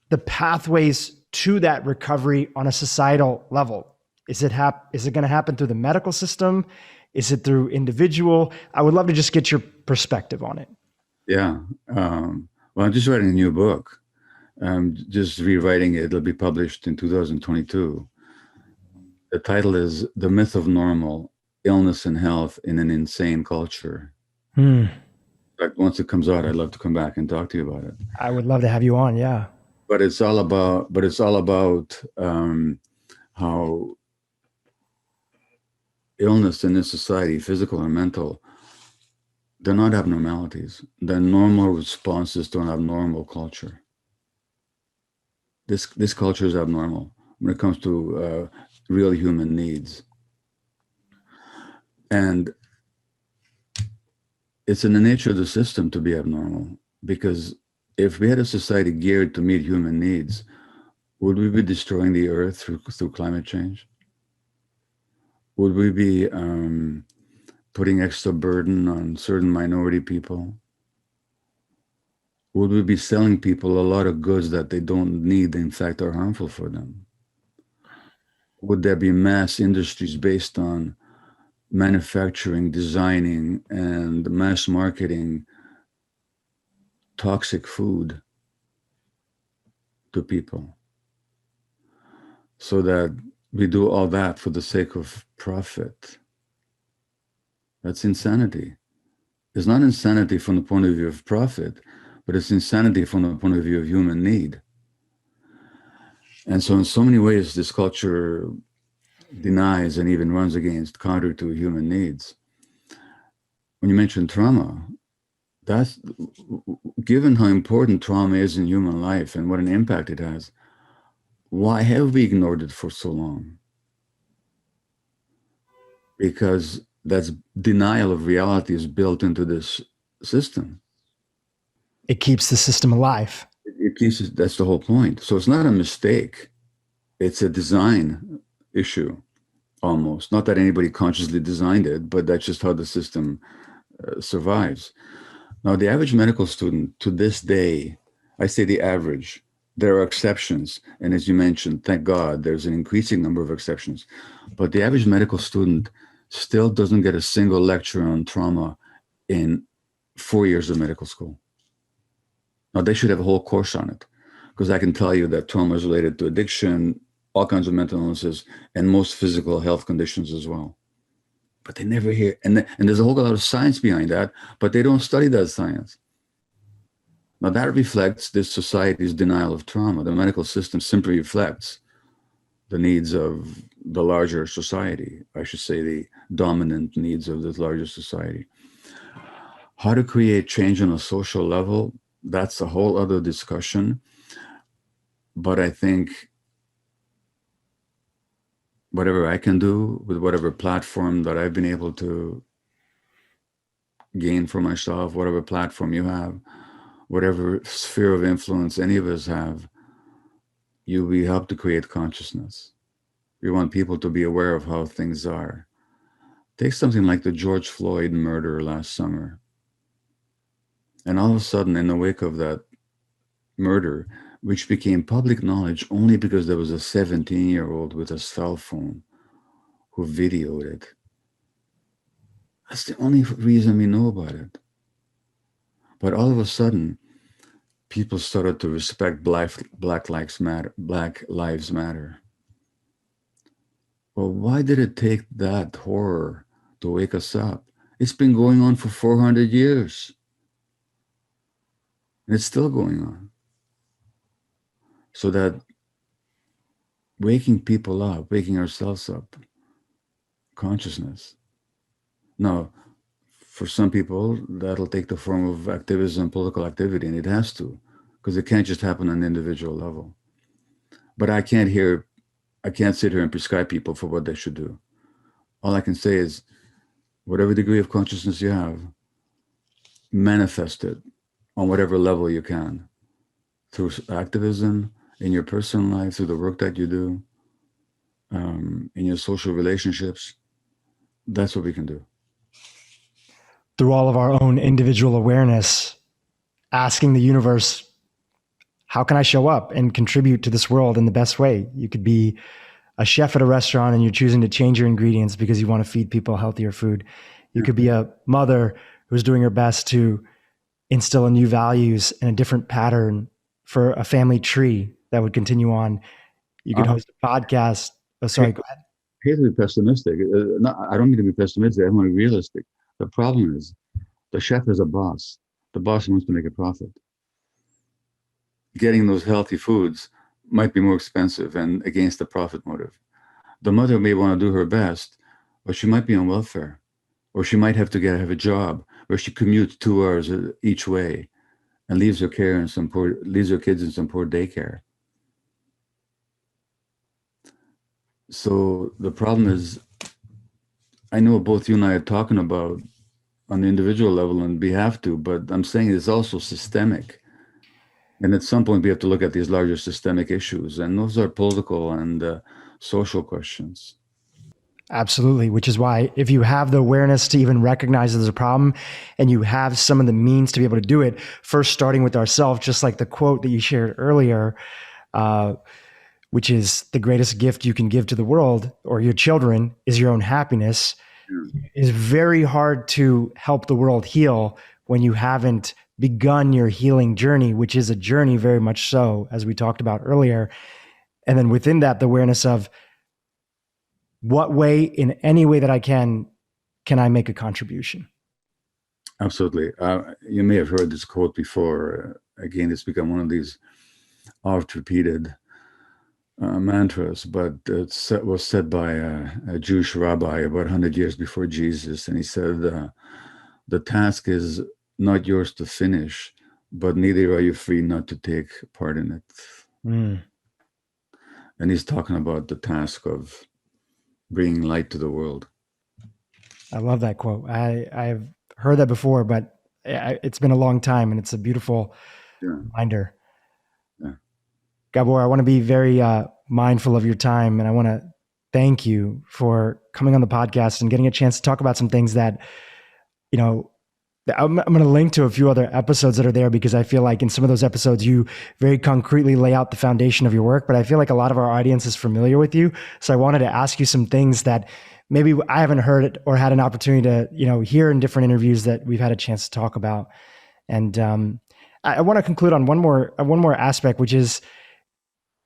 the pathways to that recovery on a societal level? Is it going to happen through the medical system? Is it through individual? I would love to just get your perspective on it. Yeah. Well, I'm just writing a new book. I'm just rewriting it. It'll be published in 2022. The title is The Myth of Normal, Illness and Health in an Insane Culture. Hmm. In fact, once it comes out, I'd love to come back and talk to you about it. I would love to have you on. Yeah. But it's all about how illness in this society, physical or mental, they're not abnormalities. They're normal responses to an abnormal culture. This culture is abnormal when it comes to real human needs. And it's in the nature of the system to be abnormal, because if we had a society geared to meet human needs, would we be destroying the earth through climate change? Would we be putting extra burden on certain minority people? Would we be selling people a lot of goods that they don't need, in fact, are harmful for them? Would there be mass industries based on manufacturing, designing, and mass marketing toxic food to people, so that we do all that for the sake of profit? That's insanity. It's not insanity from the point of view of profit, but it's insanity from the point of view of human need. And so in so many ways, this culture denies and even runs against, counter to human needs. When you mention trauma, that's, given how important trauma is in human life and what an impact it has, why have we ignored it for so long? Because that's denial of reality is built into this system. It keeps the system alive. It keeps, that's the whole point. So it's not a mistake. It's a design issue, almost. Not that anybody consciously designed it, but that's just how the system survives. Now, the average medical student to this day, I say the average, there are exceptions. And as you mentioned, thank God, there's an increasing number of exceptions. But the average medical student still doesn't get a single lecture on trauma in 4 years of medical school. Now, they should have a whole course on it, because I can tell you that trauma is related to addiction, all kinds of mental illnesses, and most physical health conditions as well. But they never hear, and there's a whole lot of science behind that, but they don't study that science. Now, that reflects this society's denial of trauma. The medical system simply reflects the needs of the larger society, I should say the dominant needs of the larger society. How to create change on a social level, that's a whole other discussion. But I think whatever I can do with whatever platform that I've been able to gain for myself, whatever platform you have, whatever sphere of influence any of us have, we help to create consciousness. We want people to be aware of how things are. Take something like the George Floyd murder last summer. And all of a sudden, in the wake of that murder, which became public knowledge only because there was a 17-year-old with a cell phone who videoed it. That's the only reason we know about it. But all of a sudden, people started to respect Black Lives Matter. Well, why did it take that horror to wake us up? It's been going on for 400 years. And it's still going on. So that waking people up, waking ourselves up, consciousness. Now, for some people, that'll take the form of activism, political activity, and it has to, because it can't just happen on an individual level. But I can't sit here and prescribe people for what they should do. All I can say is, whatever degree of consciousness you have, manifest it on whatever level you can, through activism, in your personal life, through the work that you do, in your social relationships. That's what we can do. Through all of our own individual awareness, asking the universe, how can I show up and contribute to this world in the best way? You could be a chef at a restaurant and you're choosing to change your ingredients because you want to feed people healthier food. You could be a mother who's doing her best to instill new values and a different pattern for a family tree that would continue on. You could I host a podcast. Oh, hate, sorry, go ahead. hate to be pessimistic. I don't mean to be pessimistic. I want to be realistic. The problem is the chef is a boss. The boss wants to make a profit. Getting those healthy foods might be more expensive and against the profit motive. The mother may want to do her best, but she might be on welfare, or she might have to have a job where she commutes 2 hours each way and leaves her kids in some poor daycare. So the problem is, I know both you and I are talking about on the individual level, and we have to, but I'm saying it's also systemic. And at some point, we have to look at these larger systemic issues, and those are political and social questions. Absolutely, which is why if you have the awareness to even recognize there's a problem and you have some of the means to be able to do it, first starting with ourselves, just like the quote that you shared earlier, which is the greatest gift you can give to the world or your children is your own happiness, is very hard to help the world heal when you haven't begun your healing journey, which is a journey very much so, as we talked about earlier. And then within that, the awareness of what way, in any way that I can I make a contribution? Absolutely. You may have heard this quote before. Again, it's become one of these oft-repeated mantras, but it was said by a Jewish rabbi about 100 years before Jesus. And he said, the task is not yours to finish, but neither are you free not to take part in it. Mm. And he's talking about the task of bringing light to the world. I love that quote. I've heard that before, but it's been a long time, and it's a beautiful reminder. Yeah. Gabor, I want to be very mindful of your time, and I want to thank you for coming on the podcast and getting a chance to talk about some things that, you know, I'm going to link to a few other episodes that are there because I feel like in some of those episodes, you very concretely lay out the foundation of your work, but I feel like a lot of our audience is familiar with you. So I wanted to ask you some things that maybe I haven't heard or had an opportunity to, hear in different interviews that we've had a chance to talk about. And I want to conclude on one more aspect, which is,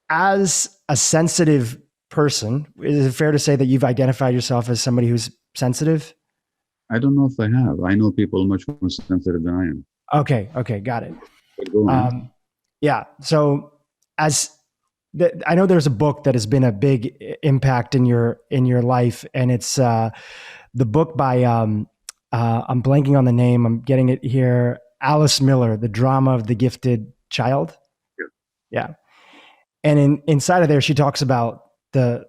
as a sensitive person, is it fair to say that you've identified yourself as somebody who's sensitive? I don't know if I have. I know people much more sensitive than I am. Okay, got it. Go on. Yeah. So I know there's a book that has been a big impact in your life, and it's the book by I'm blanking on the name. I'm getting it here. Alice Miller, The Drama of the Gifted Child. Yeah. And inside of there, she talks about the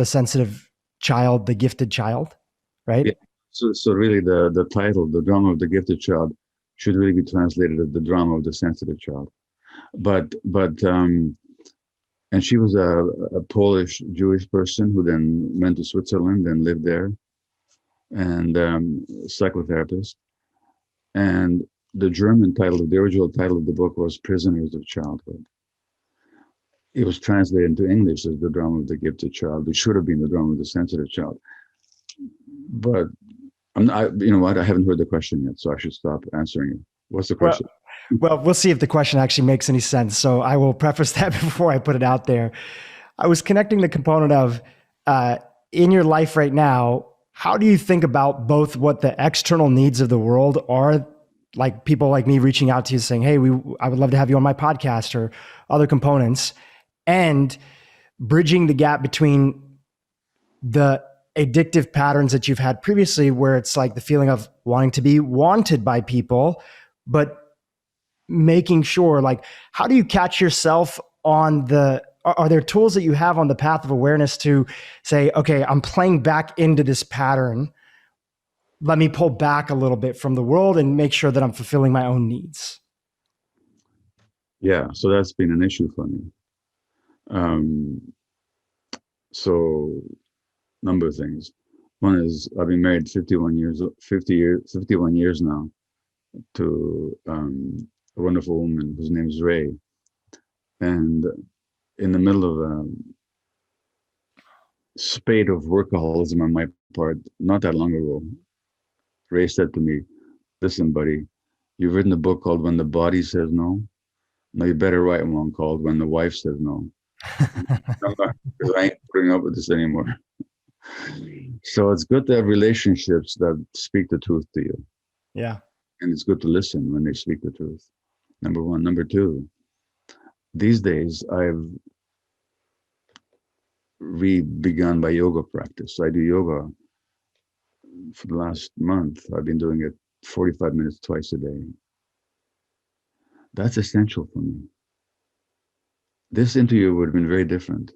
sensitive child, the gifted child, right? Yeah. So really, the title, The Drama of the Gifted Child, should really be translated as The Drama of the Sensitive Child. But and she was a Polish Jewish person who then went to Switzerland and lived there, and psychotherapist. And the German title, the original title of the book was Prisoners of Childhood. It was translated into English as The Drama of the Gifted Child. It should have been The Drama of the Sensitive Child. But you know what? I haven't heard the question yet, so I should stop answering it. What's the question? Well, we'll see if the question actually makes any sense. So I will preface that before I put it out there. I was connecting the component of in your life right now, how do you think about both what the external needs of the world are, like people like me reaching out to you saying, hey, I would love to have you on my podcast, or other components, and bridging the gap between the addictive patterns that you've had previously, where it's like the feeling of wanting to be wanted by people, but making sure, like, how do you catch yourself on are there tools that you have on the path of awareness to say, okay, I'm playing back into this pattern. Let me pull back a little bit from the world and make sure that I'm fulfilling my own needs. Yeah. So that's been an issue for me. So number of things. One is I've been married 51 years now to a wonderful woman whose name is Ray. And in the middle of a spate of workaholism on my part, not that long ago, Ray said to me, listen, buddy, you've written a book called When the Body Says No. No, you better write one called When the Wife Says No. I'm not, because I ain't putting up with this anymore. So it's good to have relationships that speak the truth to you. Yeah. And it's good to listen when they speak the truth. Number one. Number two, these days I've begun my yoga practice. So I do yoga for the last month. I've been doing it 45 minutes twice a day. That's essential for me. This interview would have been very different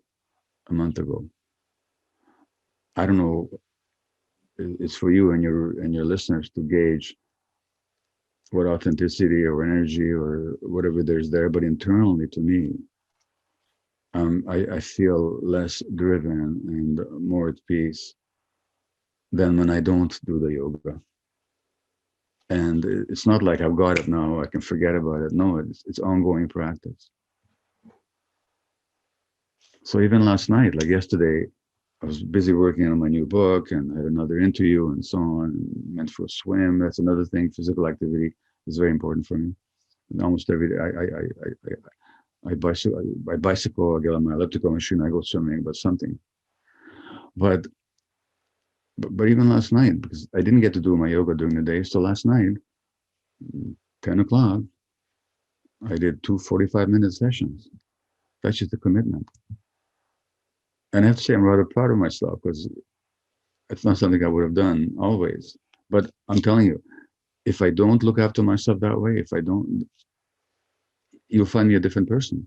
a month ago. I don't know. It's for you and your listeners to gauge what authenticity or energy or whatever there's there. But internally, to me, I feel less driven and more at peace than when I don't do the yoga. And it's not like I've got it now, I can forget about it. No, it's ongoing practice. So even last night, like yesterday, I was busy working on my new book and I had another interview and so on, and went for a swim. That's another thing. Physical activity is very important for me. And almost every day, I bicycle, I get on my elliptical machine, I go swimming, but something. But, but even last night, because I didn't get to do my yoga during the day, so last night, 10 o'clock, I did two 45-minute sessions. That's just a commitment. And I have to say, I'm rather proud of myself because it's not something I would have done always. But I'm telling you, if I don't look after myself that way, if I don't, you'll find me a different person.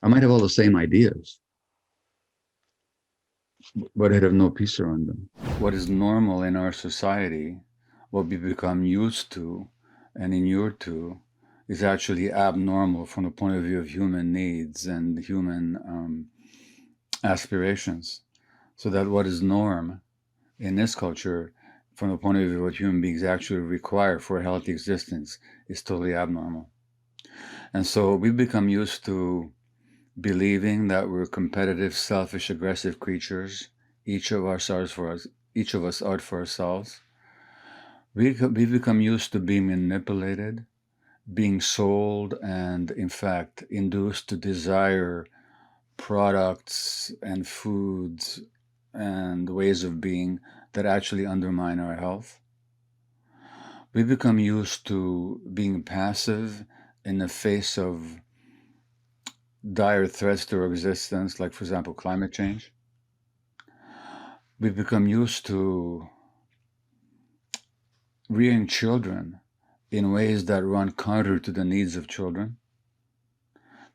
I might have all the same ideas, but I'd have no peace around them. What is normal in our society, what we become used to and inured to, is actually abnormal from the point of view of human needs and human aspirations. So that what is norm in this culture, from the point of view of what human beings actually require for a healthy existence, is totally abnormal. And so we've become used to believing that we're competitive, selfish, aggressive creatures. Each of us are for us. Each of us are for ourselves. We've become used to being manipulated, being sold, and in fact induced to desire products and foods and ways of being that actually undermine our health. We become used to being passive in the face of dire threats to our existence, like, for example, climate change. We've become used to rearing children in ways that run counter to the needs of children.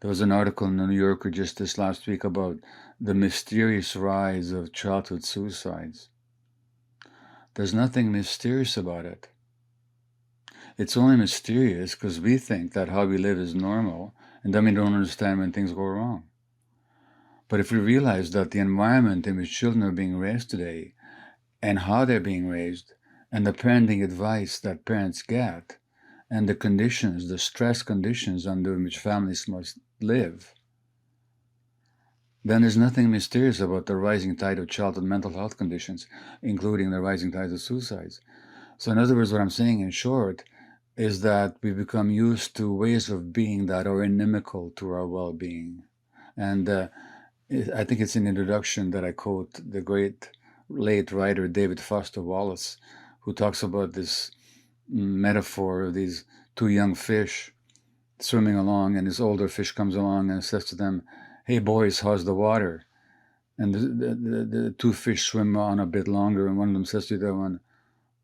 There was an article in the New Yorker just this last week about the mysterious rise of childhood suicides. There's nothing mysterious about it. It's only mysterious because we think that how we live is normal, and then we don't understand when things go wrong. But if we realize that the environment in which children are being raised today, and how they're being raised, and the parenting advice that parents get, and the conditions, the stress conditions under which families must live, then there's nothing mysterious about the rising tide of childhood mental health conditions, including the rising tide of suicides. So in other words, what I'm saying in short is that we become used to ways of being that are inimical to our well-being. And I think it's in the introduction that I quote the great late writer David Foster Wallace, who talks about this metaphor of these two young fish swimming along, and this older fish comes along and says to them, "Hey boys, how's the water?" And the two fish swim on a bit longer, and one of them says to the other one,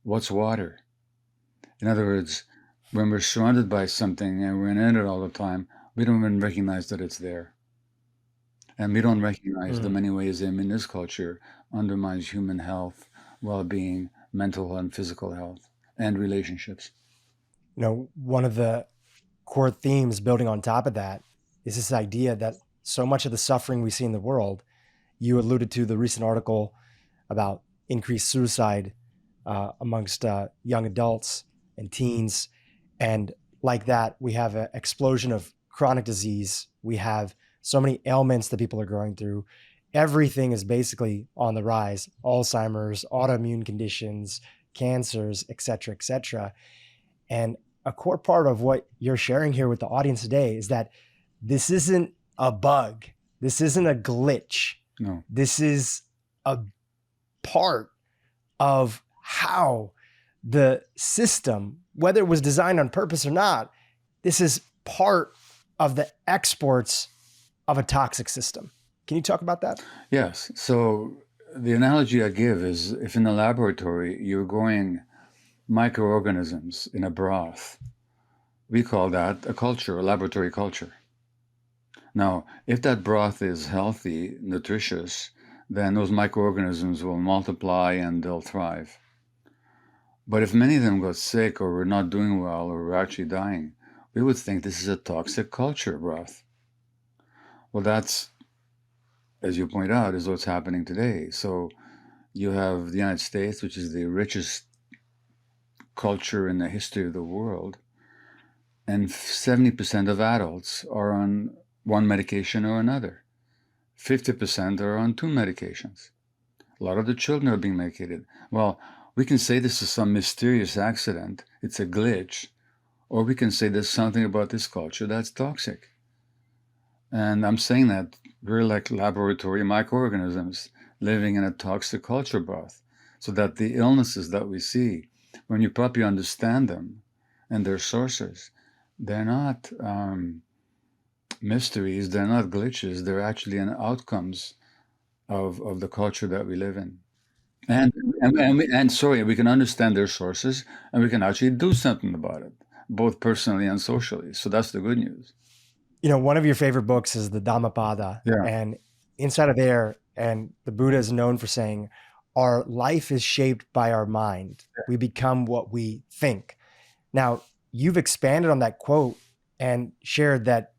"What's water?" In other words, when we're surrounded by something and we're in it all the time, we don't even recognize that it's there. And we don't recognize the many ways in this culture undermines human health, well-being, mental and physical health, and relationships. One of the core themes building on top of that is this idea that so much of the suffering we see in the world, you alluded to the recent article about increased suicide amongst young adults and teens. And like that, we have an explosion of chronic disease. We have so many ailments that people are going through. Everything is basically on the rise: Alzheimer's, autoimmune conditions, cancers, et cetera, et cetera. And a core part of what you're sharing here with the audience today is that this isn't a bug. This isn't a glitch. No. This is a part of how the system, whether it was designed on purpose or not, this is part of the exports of a toxic system. Can you talk about that? Yes. So the analogy I give is if in a laboratory you're growing microorganisms in a broth, we call that a culture, a laboratory culture. Now, if that broth is healthy, nutritious, then those microorganisms will multiply and they'll thrive. But if many of them got sick or were not doing well or were actually dying, we would think this is a toxic culture broth. Well, that's, as you point out, is what's happening today. So you have the United States, which is the richest culture in the history of the world, and 70% of adults are on one medication or another. 50% are on two medications. A lot of the children are being medicated. Well, we can say this is some mysterious accident, it's a glitch, or we can say there's something about this culture that's toxic. And I'm saying that we're like laboratory microorganisms living in a toxic culture broth, so that the illnesses that we see, when you properly understand them and their sources, they're not mysteries, they're not glitches, they're actually an outcomes of the culture that we live in. And sorry, we can understand their sources and we can actually do something about it, both personally and socially. So that's the good news. You know, one of your favorite books is the Dhammapada, Yeah. and inside of there, and the Buddha is known for saying, our life is shaped by our mind. We become what we think. Now, you've expanded on that quote and shared that,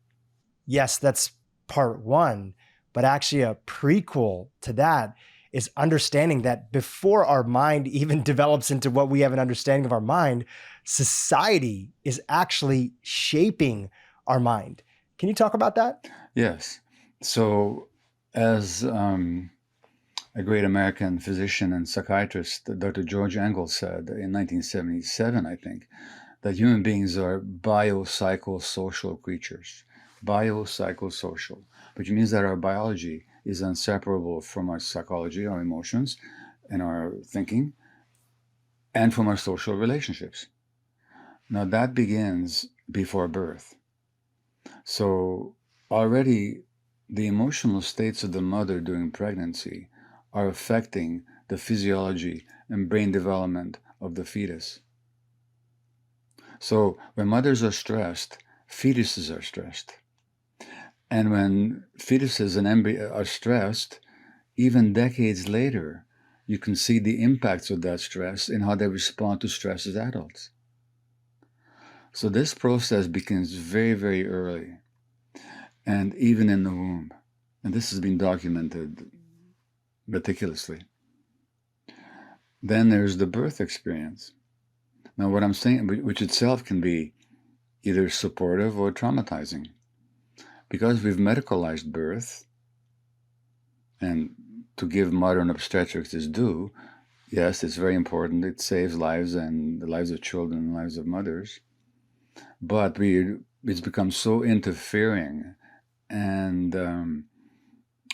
yes, that's part one, but actually a prequel to that is understanding that before our mind even develops into what we have an understanding of our mind, society is actually shaping our mind. Can you talk about that? Yes. So, as a great American physician and psychiatrist, Dr. George Engel, said in 1977, I think, that human beings are biopsychosocial creatures. Biopsychosocial, which means that our biology is inseparable from our psychology, our emotions, and our thinking, and from our social relationships. Now, that begins before birth. So, already the emotional states of the mother during pregnancy are affecting the physiology and brain development of the fetus. So, when mothers are stressed, fetuses are stressed. And when fetuses and embryo are stressed, even decades later, you can see the impacts of that stress in how they respond to stress as adults. So this process begins very, very early, and even in the womb. And this has been documented meticulously. Then there's the birth experience. Now, what I'm saying, which itself can be either supportive or traumatizing. Because we've medicalized birth, and to give modern obstetrics its due, yes, it's very important. It saves lives and the lives of children and the lives of mothers. But it's become so interfering and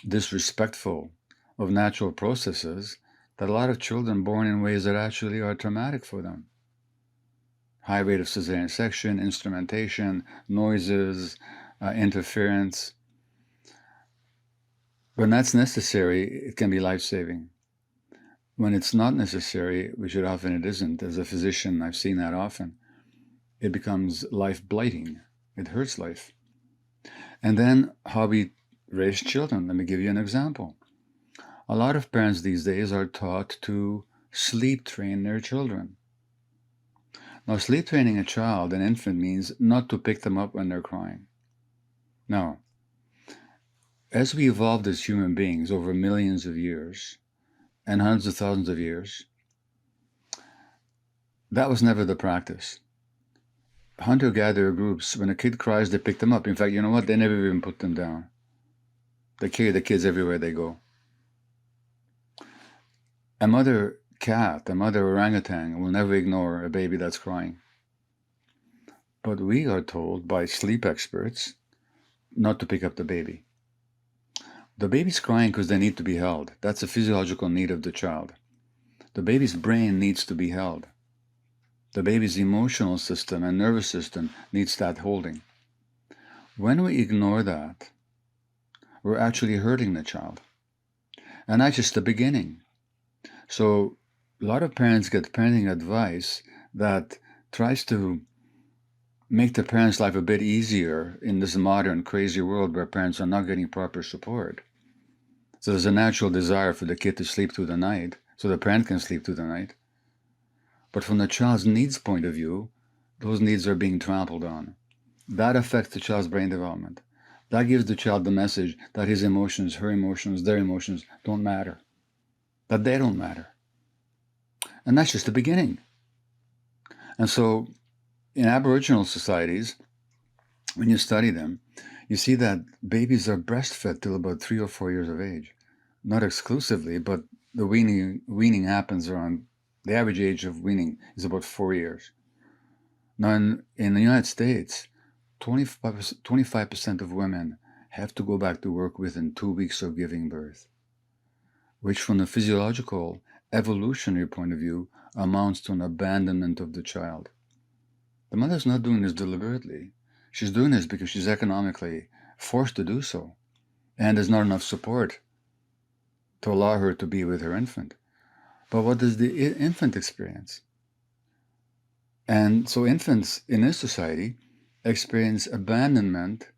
disrespectful of natural processes that a lot of children born in ways that actually are traumatic for them. High rate of cesarean section, instrumentation, noises, interference. When that's necessary, it can be life-saving. When it's not necessary, which it often it isn't, as a physician, I've seen that often, it becomes life-blighting. It hurts life. And then how we raise children. Let me give you an example. A lot of parents these days are taught to sleep train their children. Now, sleep training a child, an infant, means not to pick them up when they're crying. No. As we evolved as human beings over millions of years and hundreds of thousands of years, that was never the practice. Hunter-gatherer groups, when a kid cries, they pick them up. In fact, you know what? They never even put them down. They carry the kids everywhere they go. A mother cat, a mother orangutan will never ignore a baby that's crying. But we are told by sleep experts not to pick up the baby. The baby's crying because they need to be held. That's a physiological need of the child. The baby's brain needs to be held. The baby's emotional system and nervous system needs that holding. When we ignore that, we're actually hurting the child. And that's just the beginning. So a lot of parents get parenting advice that tries to make the parents' life a bit easier in this modern crazy world where parents are not getting proper support. So there's a natural desire for the kid to sleep through the night so the parent can sleep through the night. But from the child's needs point of view, those needs are being trampled on. That affects the child's brain development. That gives the child the message that his emotions, her emotions, their emotions don't matter, that they don't matter. And that's just the beginning. And so in Aboriginal societies, when you study them, you see that babies are breastfed till about 3 or 4 years of age. Not exclusively, but the weaning happens around, the average age of weaning is about 4 years. Now in the United States, 25% of women have to go back to work within 2 weeks of giving birth, which from the physiological, evolutionary point of view amounts to an abandonment of the child. The mother's not doing this deliberately. She's doing this because she's economically forced to do so, and there's not enough support to allow her to be with her infant. But what does the infant experience? And so infants in this society experience abandonment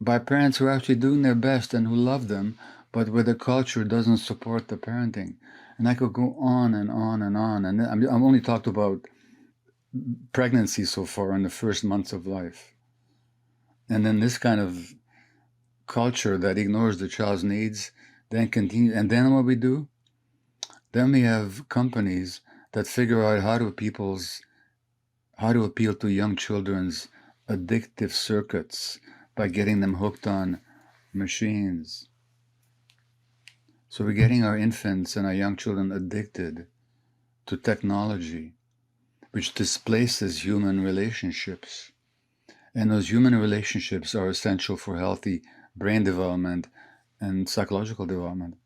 by parents who are actually doing their best and who love them, but where the culture doesn't support the parenting. And I could go on and on and on. And I'm only talked about pregnancy so far in the first months of life. And then this kind of culture that ignores the child's needs then continue. And then what we do? Then we have companies that figure out how to appeal to young children's addictive circuits by getting them hooked on machines. So we're getting our infants and our young children addicted to technology, which displaces human relationships. And those human relationships are essential for healthy brain development and psychological development.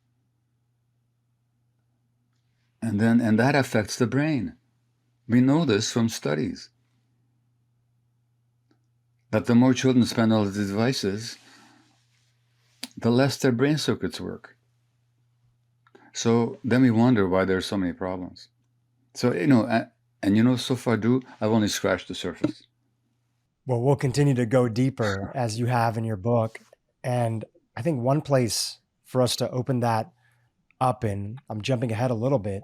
And that affects the brain. We know this from studies, that the more children spend on the devices, the less their brain circuits work. So then we wonder why there are so many problems. So, so far, Drew, I've only scratched the surface. Well, we'll continue to go deeper as you have in your book. And I think one place for us to open that up in, I'm jumping ahead a little bit,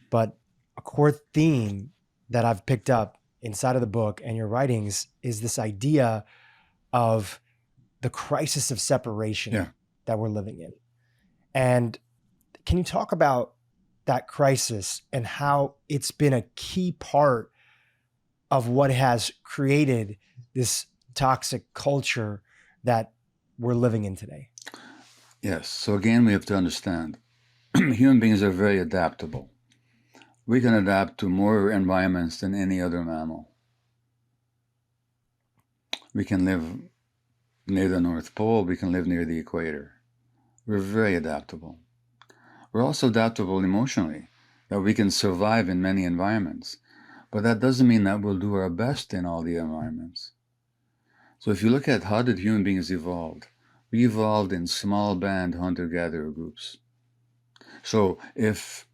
but a core theme that I've picked up inside of the book and your writings is this idea of the crisis of separation that we're living in. And can you talk about that crisis and how it's been a key part of what has created this toxic culture that we're living in today? Yes. So again, we have to understand human beings are very adaptable. We can adapt to more environments than any other mammal. We can live near the North Pole. We can live near the equator. We're very adaptable. We're also adaptable emotionally, that we can survive in many environments. But that doesn't mean that we'll do our best in all the environments. So if you look at how did human beings evolve, we evolved in small band hunter-gatherer groups. So if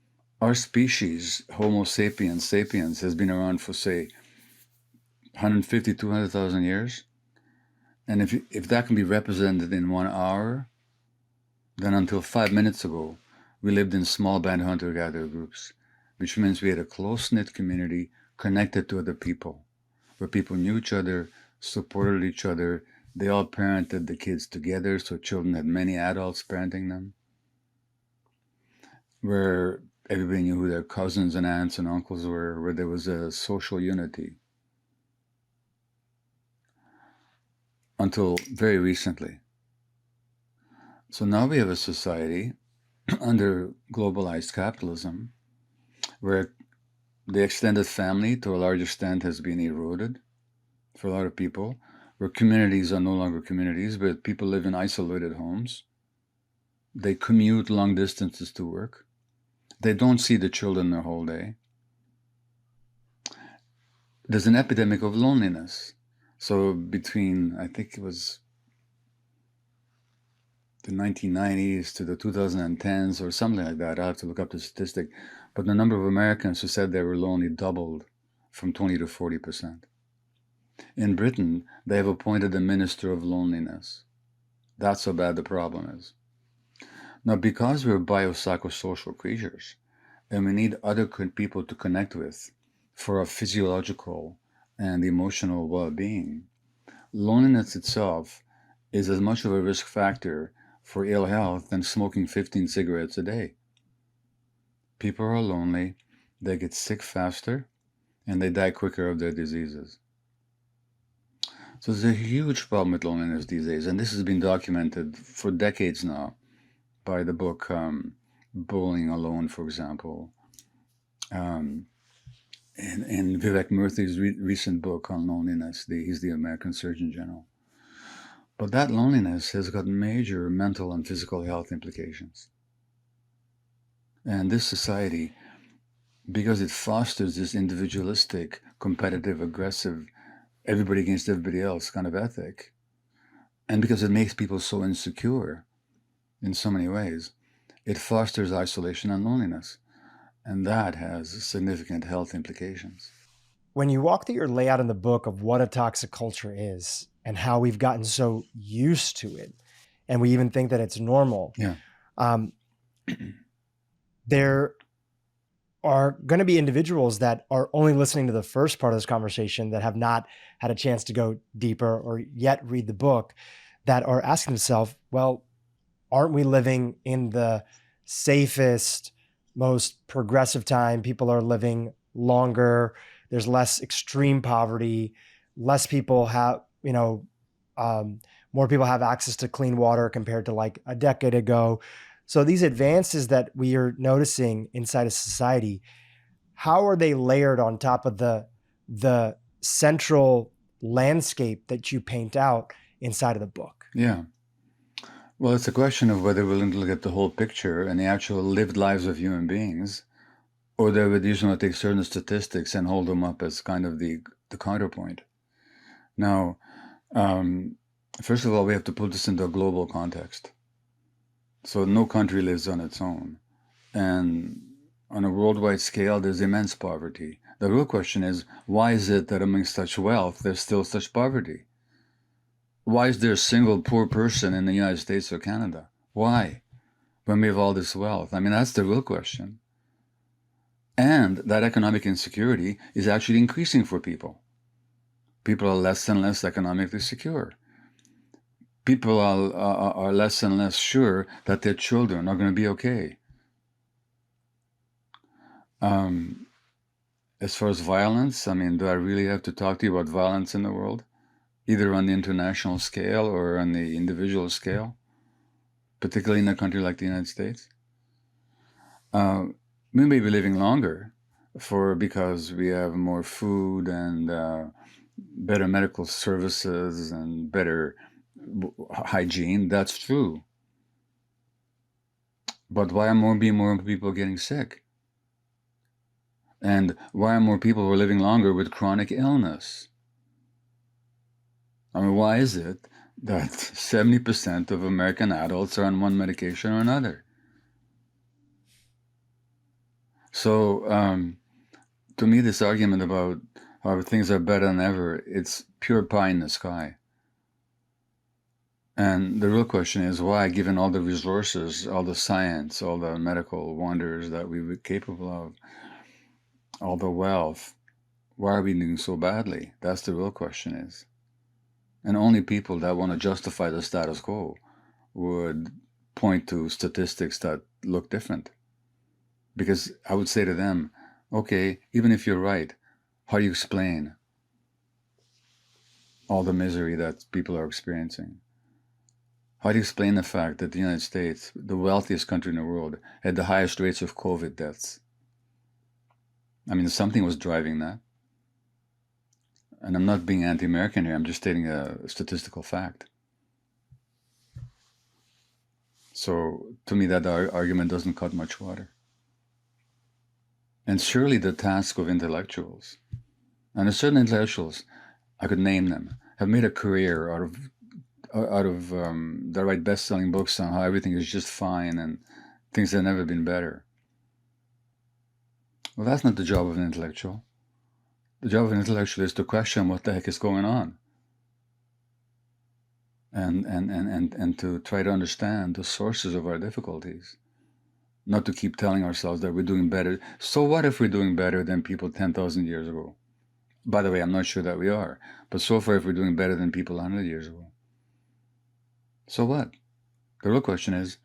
our species, Homo sapiens sapiens, has been around for, say, 150, 200,000 years, and if that can be represented in 1 hour, then until 5 minutes ago, we lived in small band hunter-gatherer groups, which means we had a close-knit community connected to other people, where people knew each other, supported each other. They all parented the kids together, so children had many adults parenting them, where everybody knew who their cousins and aunts and uncles were, where there was a social unity. Until very recently. So now we have a society under globalized capitalism where the extended family to a large extent has been eroded. for a lot of people, where communities are no longer communities, but people live in isolated homes. They commute long distances to work. They don't see the children their whole day. There's an epidemic of loneliness. So between, I think it was the 1990s to the 2010s or something like that, I'll have to look up the statistic, but the number of Americans who said they were lonely doubled from 20 to 40%. In Britain, they have appointed a minister of loneliness. That's how bad the problem is. Now, because we're biopsychosocial creatures, and we need other people to connect with for our physiological and emotional well-being, loneliness itself is as much of a risk factor for ill health than smoking 15 cigarettes a day. People are lonely, they get sick faster, and they die quicker of their diseases. So there's a huge problem with loneliness these days, and this has been documented for decades now by the book Bowling Alone, for example, and Vivek Murthy's recent book on loneliness. He's the American Surgeon General. But that loneliness has got major mental and physical health implications. And this society, because it fosters this individualistic, competitive, aggressive, everybody against everybody else kind of ethic, and because it makes people so insecure in so many ways, it fosters isolation and loneliness. And that has significant health implications. When you walk through your layout in the book of what a toxic culture is and how we've gotten so used to it, and we even think that it's normal, Yeah. There are going to be individuals that are only listening to the first part of this conversation that have not had a chance to go deeper or yet read the book, that are asking themselves, well, aren't we living in the safest, most progressive time? People are living longer. There's less extreme poverty. Less people have, more people have access to clean water compared to like a decade ago. So these advances that we are noticing inside of society, how are they layered on top of the central landscape that you paint out inside of the book? Yeah. Well, it's a question of whether we're willing to look at the whole picture and the actual lived lives of human beings, or they would usually take certain statistics and hold them up as kind of the counterpoint. Now, first of all, we have to put this into a global context. So no country lives on its own. And on a worldwide scale, there's immense poverty. The real question is, why is it that among such wealth, there's still such poverty? Why is there a single poor person in the United States or Canada? Why? When we have all this wealth? I mean, that's the real question. And that economic insecurity is actually increasing for people. People are less and less economically secure. People are less and less sure that their children are going to be okay. As far as violence, I mean, do I really have to talk to you about violence in the world? Either on the international scale or on the individual scale, particularly in a country like the United States? We may be living longer because we have more food and better medical services and better hygiene. That's true. But why are more people getting sick? And why are more people who are living longer with chronic illness? I mean, why is it that 70% of American adults are on one medication or another? So, to me, this argument about how things are better than ever, it's pure pie in the sky. And the real question is why, given all the resources, all the science, all the medical wonders that we were capable of, all the wealth, why are we doing so badly? That's the real question is. And only people that want to justify the status quo would point to statistics that look different. Because I would say to them, okay, even if you're right, how do you explain all the misery that people are experiencing? How do you explain the fact that the United States, the wealthiest country in the world, had the highest rates of COVID deaths? I mean, something was driving that. And I'm not being anti-American here. I'm just stating a statistical fact. So to me, that argument doesn't cut much water. And surely the task of intellectuals, and there's certain intellectuals, I could name them, have made a career out of they write best-selling books on how everything is just fine and things have never been better. Well, that's not the job of an intellectual. The job of an intellectual is to question what the heck is going on, and to try to understand the sources of our difficulties, not to keep telling ourselves that we're doing better. So what if we're doing better than people 10,000 years ago? By the way, I'm not sure that we are, but so far if we're doing better than people 100 years ago, so what? The real question is,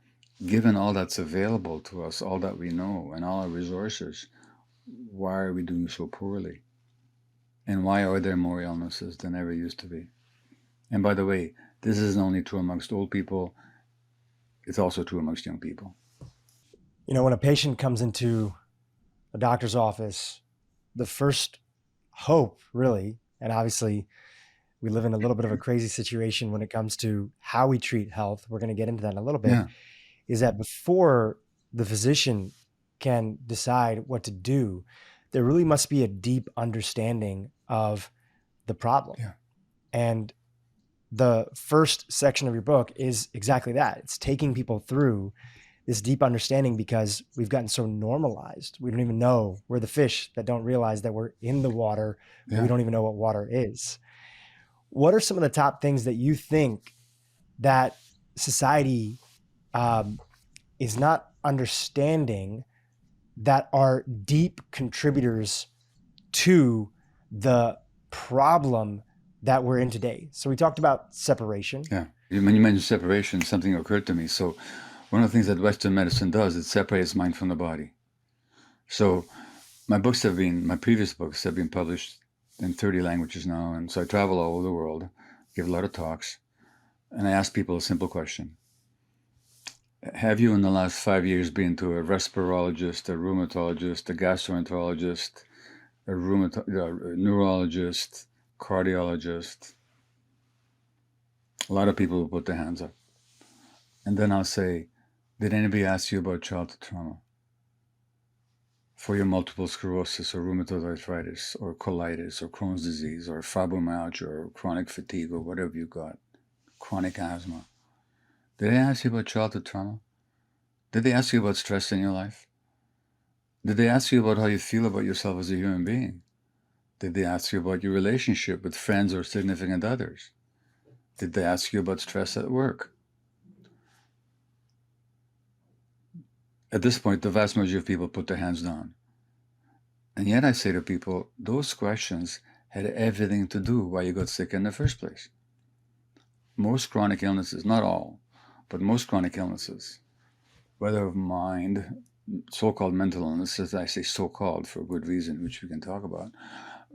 given all that's available to us, all that we know, and all our resources, why are we doing so poorly? And why are there more illnesses than ever used to be? And by the way, this isn't only true amongst old people, it's also true amongst young people. You know, when a patient comes into a doctor's office, the first hope, really, and obviously we live in a little bit of a crazy situation when it comes to how we treat health. We're going to get into that in a little bit. Yeah. Is that before the physician can decide what to do, there really must be a deep understanding of the problem. Yeah. And the first section of your book is exactly that. It's taking people through this deep understanding because we've gotten so normalized. We don't even know. We're the fish that don't realize that we're in the water, but we don't even know what water is. What are some of the top things that you think that society is not understanding that are deep contributors to the problem that we're in today? So we talked about separation. Yeah. When you mentioned separation, something occurred to me. So one of the things that Western medicine does, it separates mind from the body. So my previous books have been published in 30 languages now. And so I travel all over the world, give a lot of talks, and I ask people a simple question. Have you in the last 5 years been to a respirologist, a rheumatologist, a gastroenterologist, a neurologist, cardiologist? A lot of people will put their hands up. And then I'll say, did anybody ask you about childhood trauma? For your multiple sclerosis or rheumatoid arthritis or colitis or Crohn's disease or fibromyalgia or chronic fatigue or whatever you got, chronic asthma. Did they ask you about childhood trauma? Did they ask you about stress in your life? Did they ask you about how you feel about yourself as a human being? Did they ask you about your relationship with friends or significant others? Did they ask you about stress at work? At this point, the vast majority of people put their hands down. And yet I say to people, those questions had everything to do why you got sick in the first place. Most chronic illnesses, not all, but most chronic illnesses, whether of mind, so-called mental illnesses, I say so-called for a good reason, which we can talk about,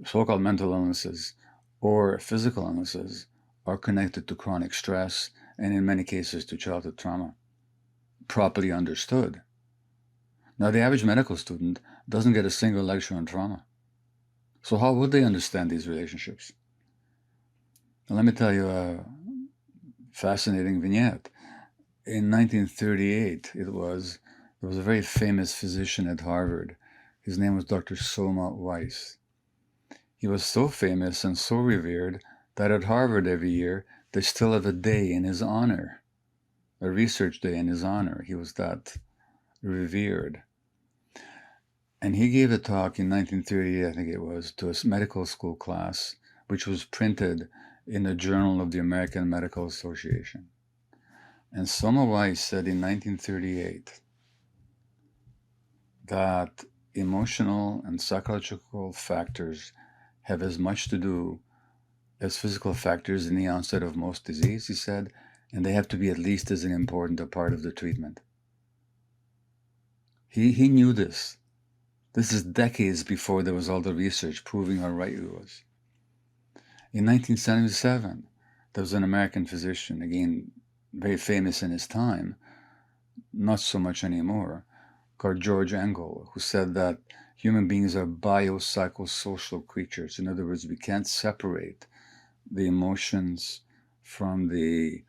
so-called mental illnesses or physical illnesses are connected to chronic stress and in many cases to childhood trauma, properly understood. Now, the average medical student doesn't get a single lecture on trauma. So how would they understand these relationships? Now, let me tell you a fascinating vignette. In 1938, there was a very famous physician at Harvard. His name was Dr. Soma Weiss. He was so famous and so revered that at Harvard every year, they still have a day in his honor, a research day in his honor. He was that revered. And he gave a talk in 1938, I think it was, to a medical school class, which was printed in the Journal of the American Medical Association. And Soma Weiss said in 1938 that emotional and psychological factors have as much to do as physical factors in the onset of most disease, he said, and they have to be at least as an important a part of the treatment. He knew this. This is decades before there was all the research proving how right he was. In 1977, there was an American physician, again, very famous in his time, not so much anymore, called George Engel, who said that human beings are biopsychosocial creatures. In other words, we can't separate the emotions from the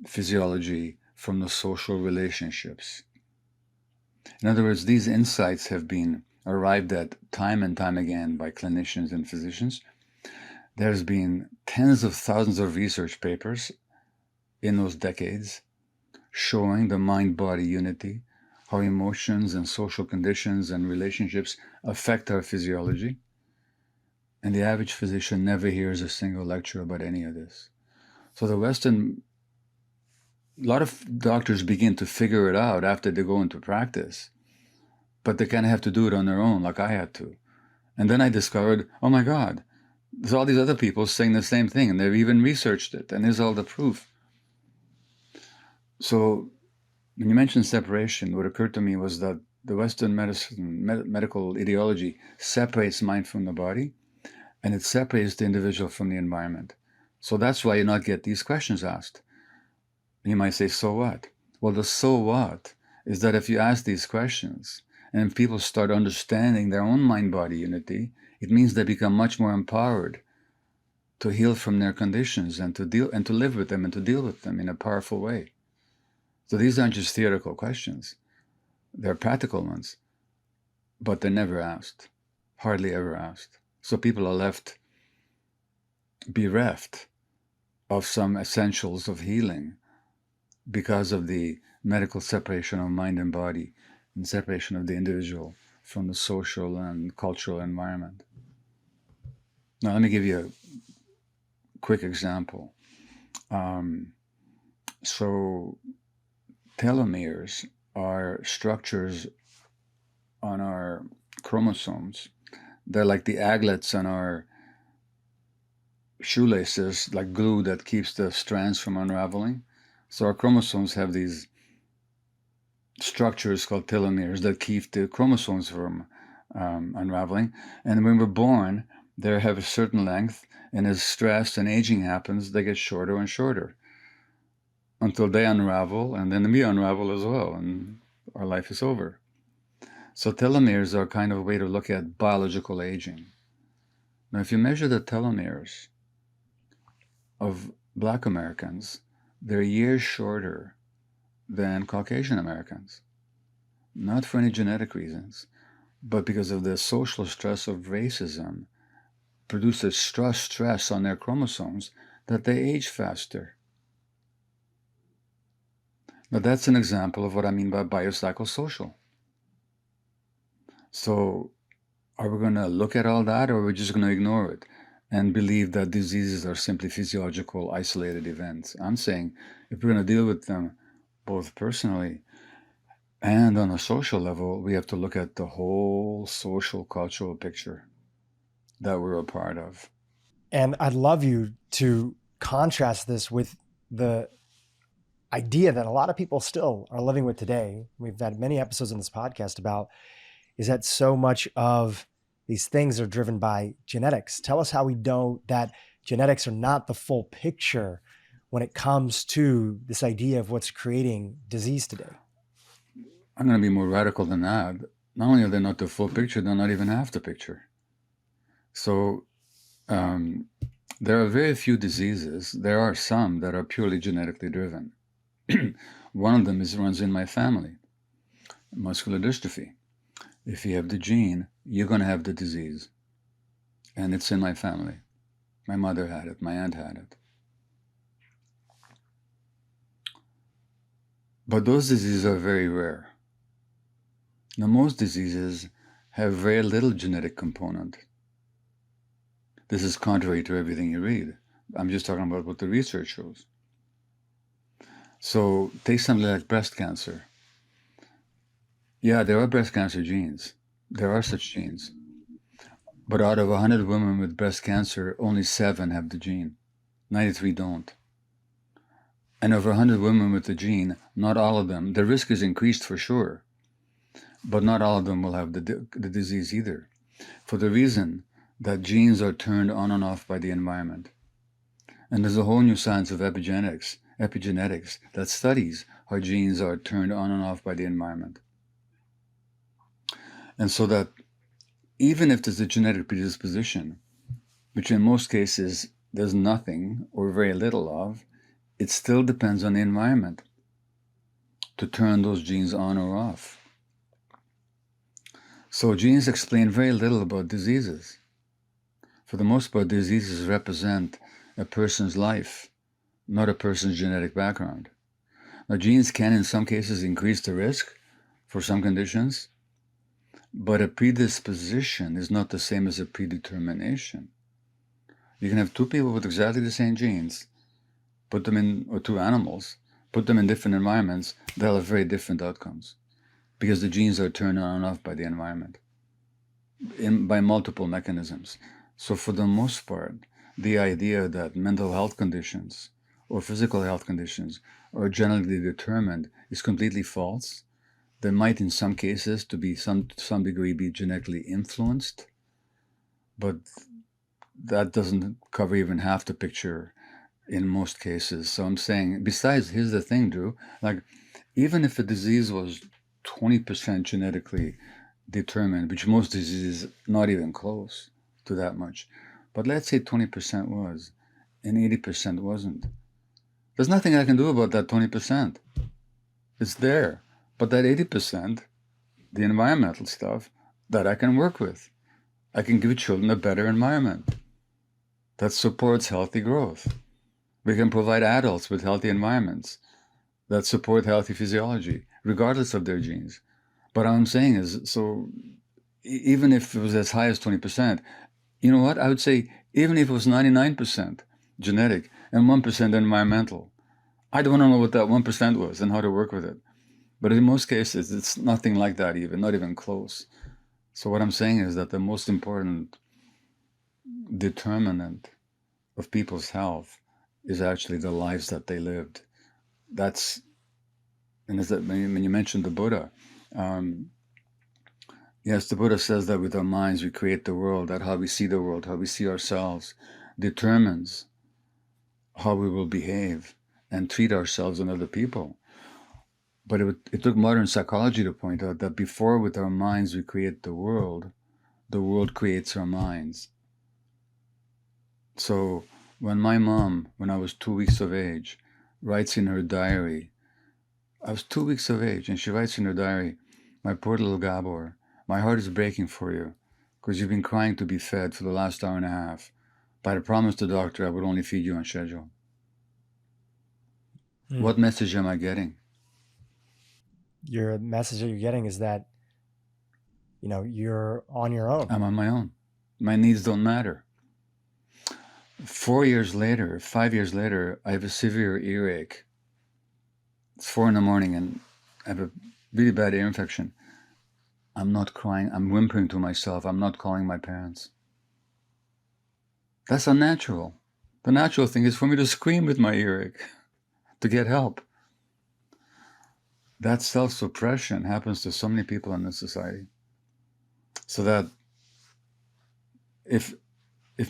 physiology, from the social relationships. In other words, these insights have been arrived at time and time again by clinicians and physicians. There's been tens of thousands of research papers in those decades showing the mind-body unity, how emotions and social conditions and relationships affect our physiology. And the average physician never hears a single lecture about any of this. So a lot of doctors begin to figure it out after they go into practice, but they kind of have to do it on their own, like I had to. And then I discovered, oh my God, there's all these other people saying the same thing, and they've even researched it, and here's all the proof. So when you mentioned separation, what occurred to me was that the Western medical ideology separates mind from the body, and it separates the individual from the environment. So that's why you not get these questions asked. You might say, so what? Well, the so what is that if you ask these questions and if people start understanding their own mind-body unity, it means they become much more empowered to heal from their conditions and to live with them and to deal with them in a powerful way. So these aren't just theoretical questions. They're practical ones, but they're never asked, hardly ever asked. So people are left bereft of some essentials of healing because of the medical separation of mind and body and separation of the individual from the social and cultural environment. Now, let me give you a quick example. So telomeres are structures on our chromosomes. They're like the aglets on our shoelaces, like glue that keeps the strands from unraveling. So our chromosomes have these structures called telomeres that keep the chromosomes from unraveling. And when we're born, they have a certain length, and as stress and aging happens, they get shorter and shorter until they unravel, and then we unravel as well, and our life is over. So telomeres are kind of a way to look at biological aging. Now, if you measure the telomeres of Black Americans, they're years shorter than Caucasian Americans. Not for any genetic reasons, but because of the social stress of racism produces stress on their chromosomes that they age faster. Now that's an example of what I mean by biopsychosocial. So are we going to look at all that, or are we just going to ignore it and believe that diseases are simply physiological, isolated events? I'm saying if we're going to deal with them both personally and on a social level, we have to look at the whole social cultural picture that we're a part of. And I'd love you to contrast this with the idea that a lot of people still are living with today. We've had many episodes on this podcast about is that so much of these things are driven by genetics. Tell us how we know that genetics are not the full picture when it comes to this idea of what's creating disease today. I'm going to be more radical than that. Not only are they not the full picture, they're not even half the picture. So there are very few diseases. There are some that are purely genetically driven. One of them runs in my family, muscular dystrophy. If you have the gene, you're going to have the disease. And it's in my family. My mother had it. My aunt had it. But those diseases are very rare. Now, most diseases have very little genetic component. This is contrary to everything you read. I'm just talking about what the research shows. So take something like breast cancer. Yeah, there are breast cancer genes. There are such genes. But out of 100 women with breast cancer, only 7 have the gene. 93 don't. And over 100 women with the gene, not all of them, the risk is increased for sure, but not all of them will have the disease either, for the reason that genes are turned on and off by the environment. And there's a whole new science of epigenetics that studies how genes are turned on and off by the environment. And so that even if there's a genetic predisposition, which in most cases there's nothing or very little of, it still depends on the environment to turn those genes on or off. So genes explain very little about diseases. For the most part, diseases represent a person's life, not a person's genetic background. Now, genes can in some cases increase the risk for some conditions, but a predisposition is not the same as a predetermination. You can have two people with exactly the same genes, put them in, or two animals, put them in different environments, they'll have very different outcomes because the genes are turned on and off by the environment by multiple mechanisms. So for the most part, the idea that mental health conditions or physical health conditions are generally determined is completely false. There might, in some cases, to be some degree, be genetically influenced, but that doesn't cover even half the picture in most cases. So I'm saying, besides, here's the thing, Drew, like, even if a disease was 20% genetically determined, which most diseases not even close to that much, but let's say 20% was, and 80% wasn't. There's nothing I can do about that 20%. It's there. But that 80%, the environmental stuff, that I can work with. I can give children a better environment that supports healthy growth. We can provide adults with healthy environments that support healthy physiology, regardless of their genes. But what I'm saying is, so even if it was as high as 20%, you know what? I would say even if it was 99% genetic and 1% environmental, I'd want to know what that 1% was and how to work with it. But in most cases, it's nothing like that even, not even close. So what I'm saying is that the most important determinant of people's health is actually the lives that they lived. That's, and is that when you mentioned the Buddha, yes, the Buddha says that with our minds we create the world, that how we see the world, how we see ourselves, determines how we will behave and treat ourselves and other people. But it took modern psychology to point out that before with our minds we create the world creates our minds. So when my mom, when I was 2 weeks of age, writes in her diary, I was 2 weeks of age, and she writes in her diary, "My poor little Gabor, my heart is breaking for you because you've been crying to be fed for the last hour and a half. But I promised the doctor I would only feed you on schedule." What message am I getting? Your message that you're getting is that, you're on your own. I'm on my own. My needs don't matter. 5 years later, I have a severe earache. It's 4 a.m. and I have a really bad ear infection. I'm not crying. I'm whimpering to myself. I'm not calling my parents. That's unnatural. The natural thing is for me to scream with my earache to get help. That self-suppression happens to so many people in this society. So that if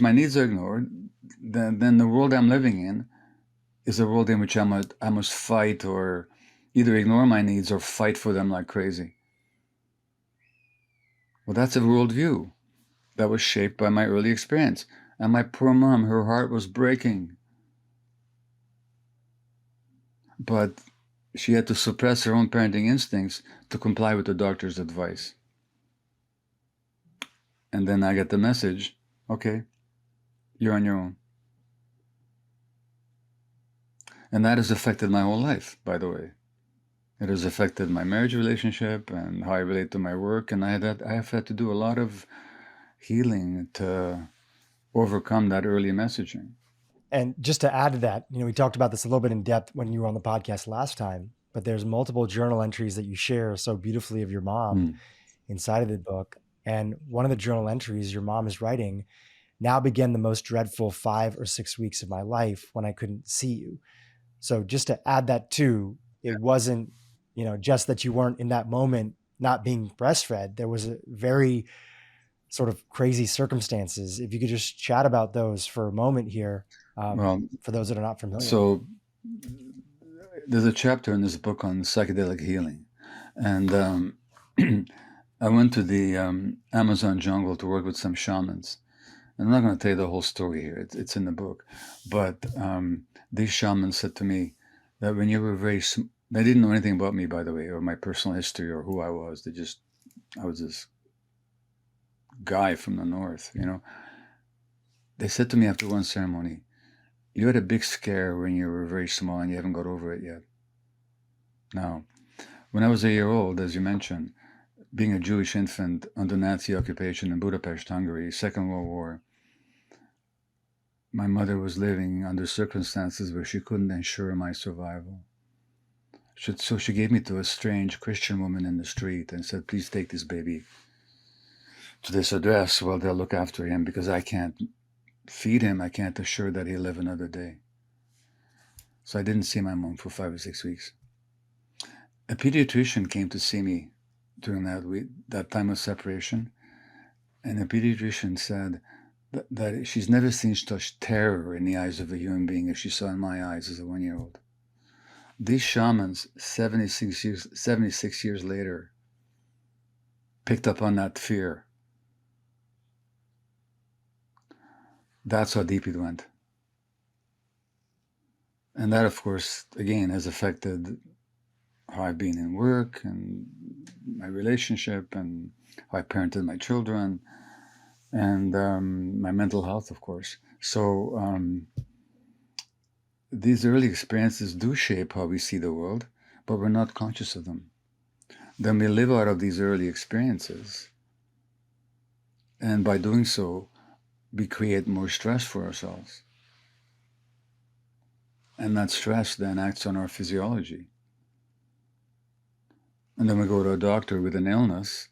my needs are ignored, then the world I'm living in is a world in which I must fight or either ignore my needs or fight for them like crazy. Well, that's a worldview that was shaped by my early experience. And my poor mom, her heart was breaking. But she had to suppress her own parenting instincts to comply with the doctor's advice. And then I get the message, okay, you're on your own. And that has affected my whole life, by the way. It has affected my marriage relationship and how I relate to my work. And I have had to do a lot of healing to overcome that early messaging. And just to add to that, we talked about this a little bit in depth when you were on the podcast last time, but there's multiple journal entries that you share so beautifully of your mom inside of the book. And one of the journal entries your mom is writing, "Now began the most dreadful 5 or 6 weeks of my life when I couldn't see you." So just to add that too, it wasn't, just that you weren't in that moment not being breastfed. There was a very sort of crazy circumstances. If you could just chat about those for a moment here, Well, for those that are not familiar. so there's a chapter in this book on psychedelic healing. And I went to the Amazon jungle to work with some shamans. And I'm not going to tell you the whole story here. It's in the book. But these shamans said to me that when you were they didn't know anything about me, by the way, or my personal history or who I was. I was this guy from the north, you know. They said to me after one ceremony, you had a big scare when you were very small and you haven't got over it yet. Now, when I was a year old, as you mentioned, being a Jewish infant under Nazi occupation in Budapest, Hungary, Second World War, my mother was living under circumstances where she couldn't ensure my survival. So she gave me to a strange Christian woman in the street and said, please take this baby to this address while they'll look after him because I can't feed him. I can't assure that he'll live another day. So I didn't see my mom for 5 or 6 weeks. A pediatrician came to see me during that time of separation. And the pediatrician said that she's never seen such terror in the eyes of a human being as she saw in my eyes as a 1-year-old. These shamans, 76 years later, picked up on that fear. That's how deep it went. And that, of course, again, has affected how I've been in work and my relationship and how I parented my children and my mental health, of course. So these early experiences do shape how we see the world, but we're not conscious of them. Then we live out of these early experiences. And by doing so, we create more stress for ourselves. And that stress then acts on our physiology. And then we go to a doctor with an illness,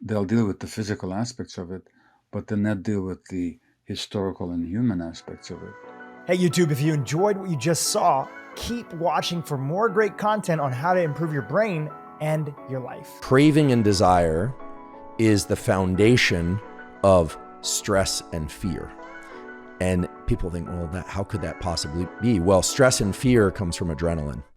they'll deal with the physical aspects of it, but then not deal with the historical and human aspects of it. Hey YouTube, if you enjoyed what you just saw, keep watching for more great content on how to improve your brain and your life. Craving and desire is the foundation of stress and fear. And people think, well, how could that possibly be? Well, stress and fear comes from adrenaline.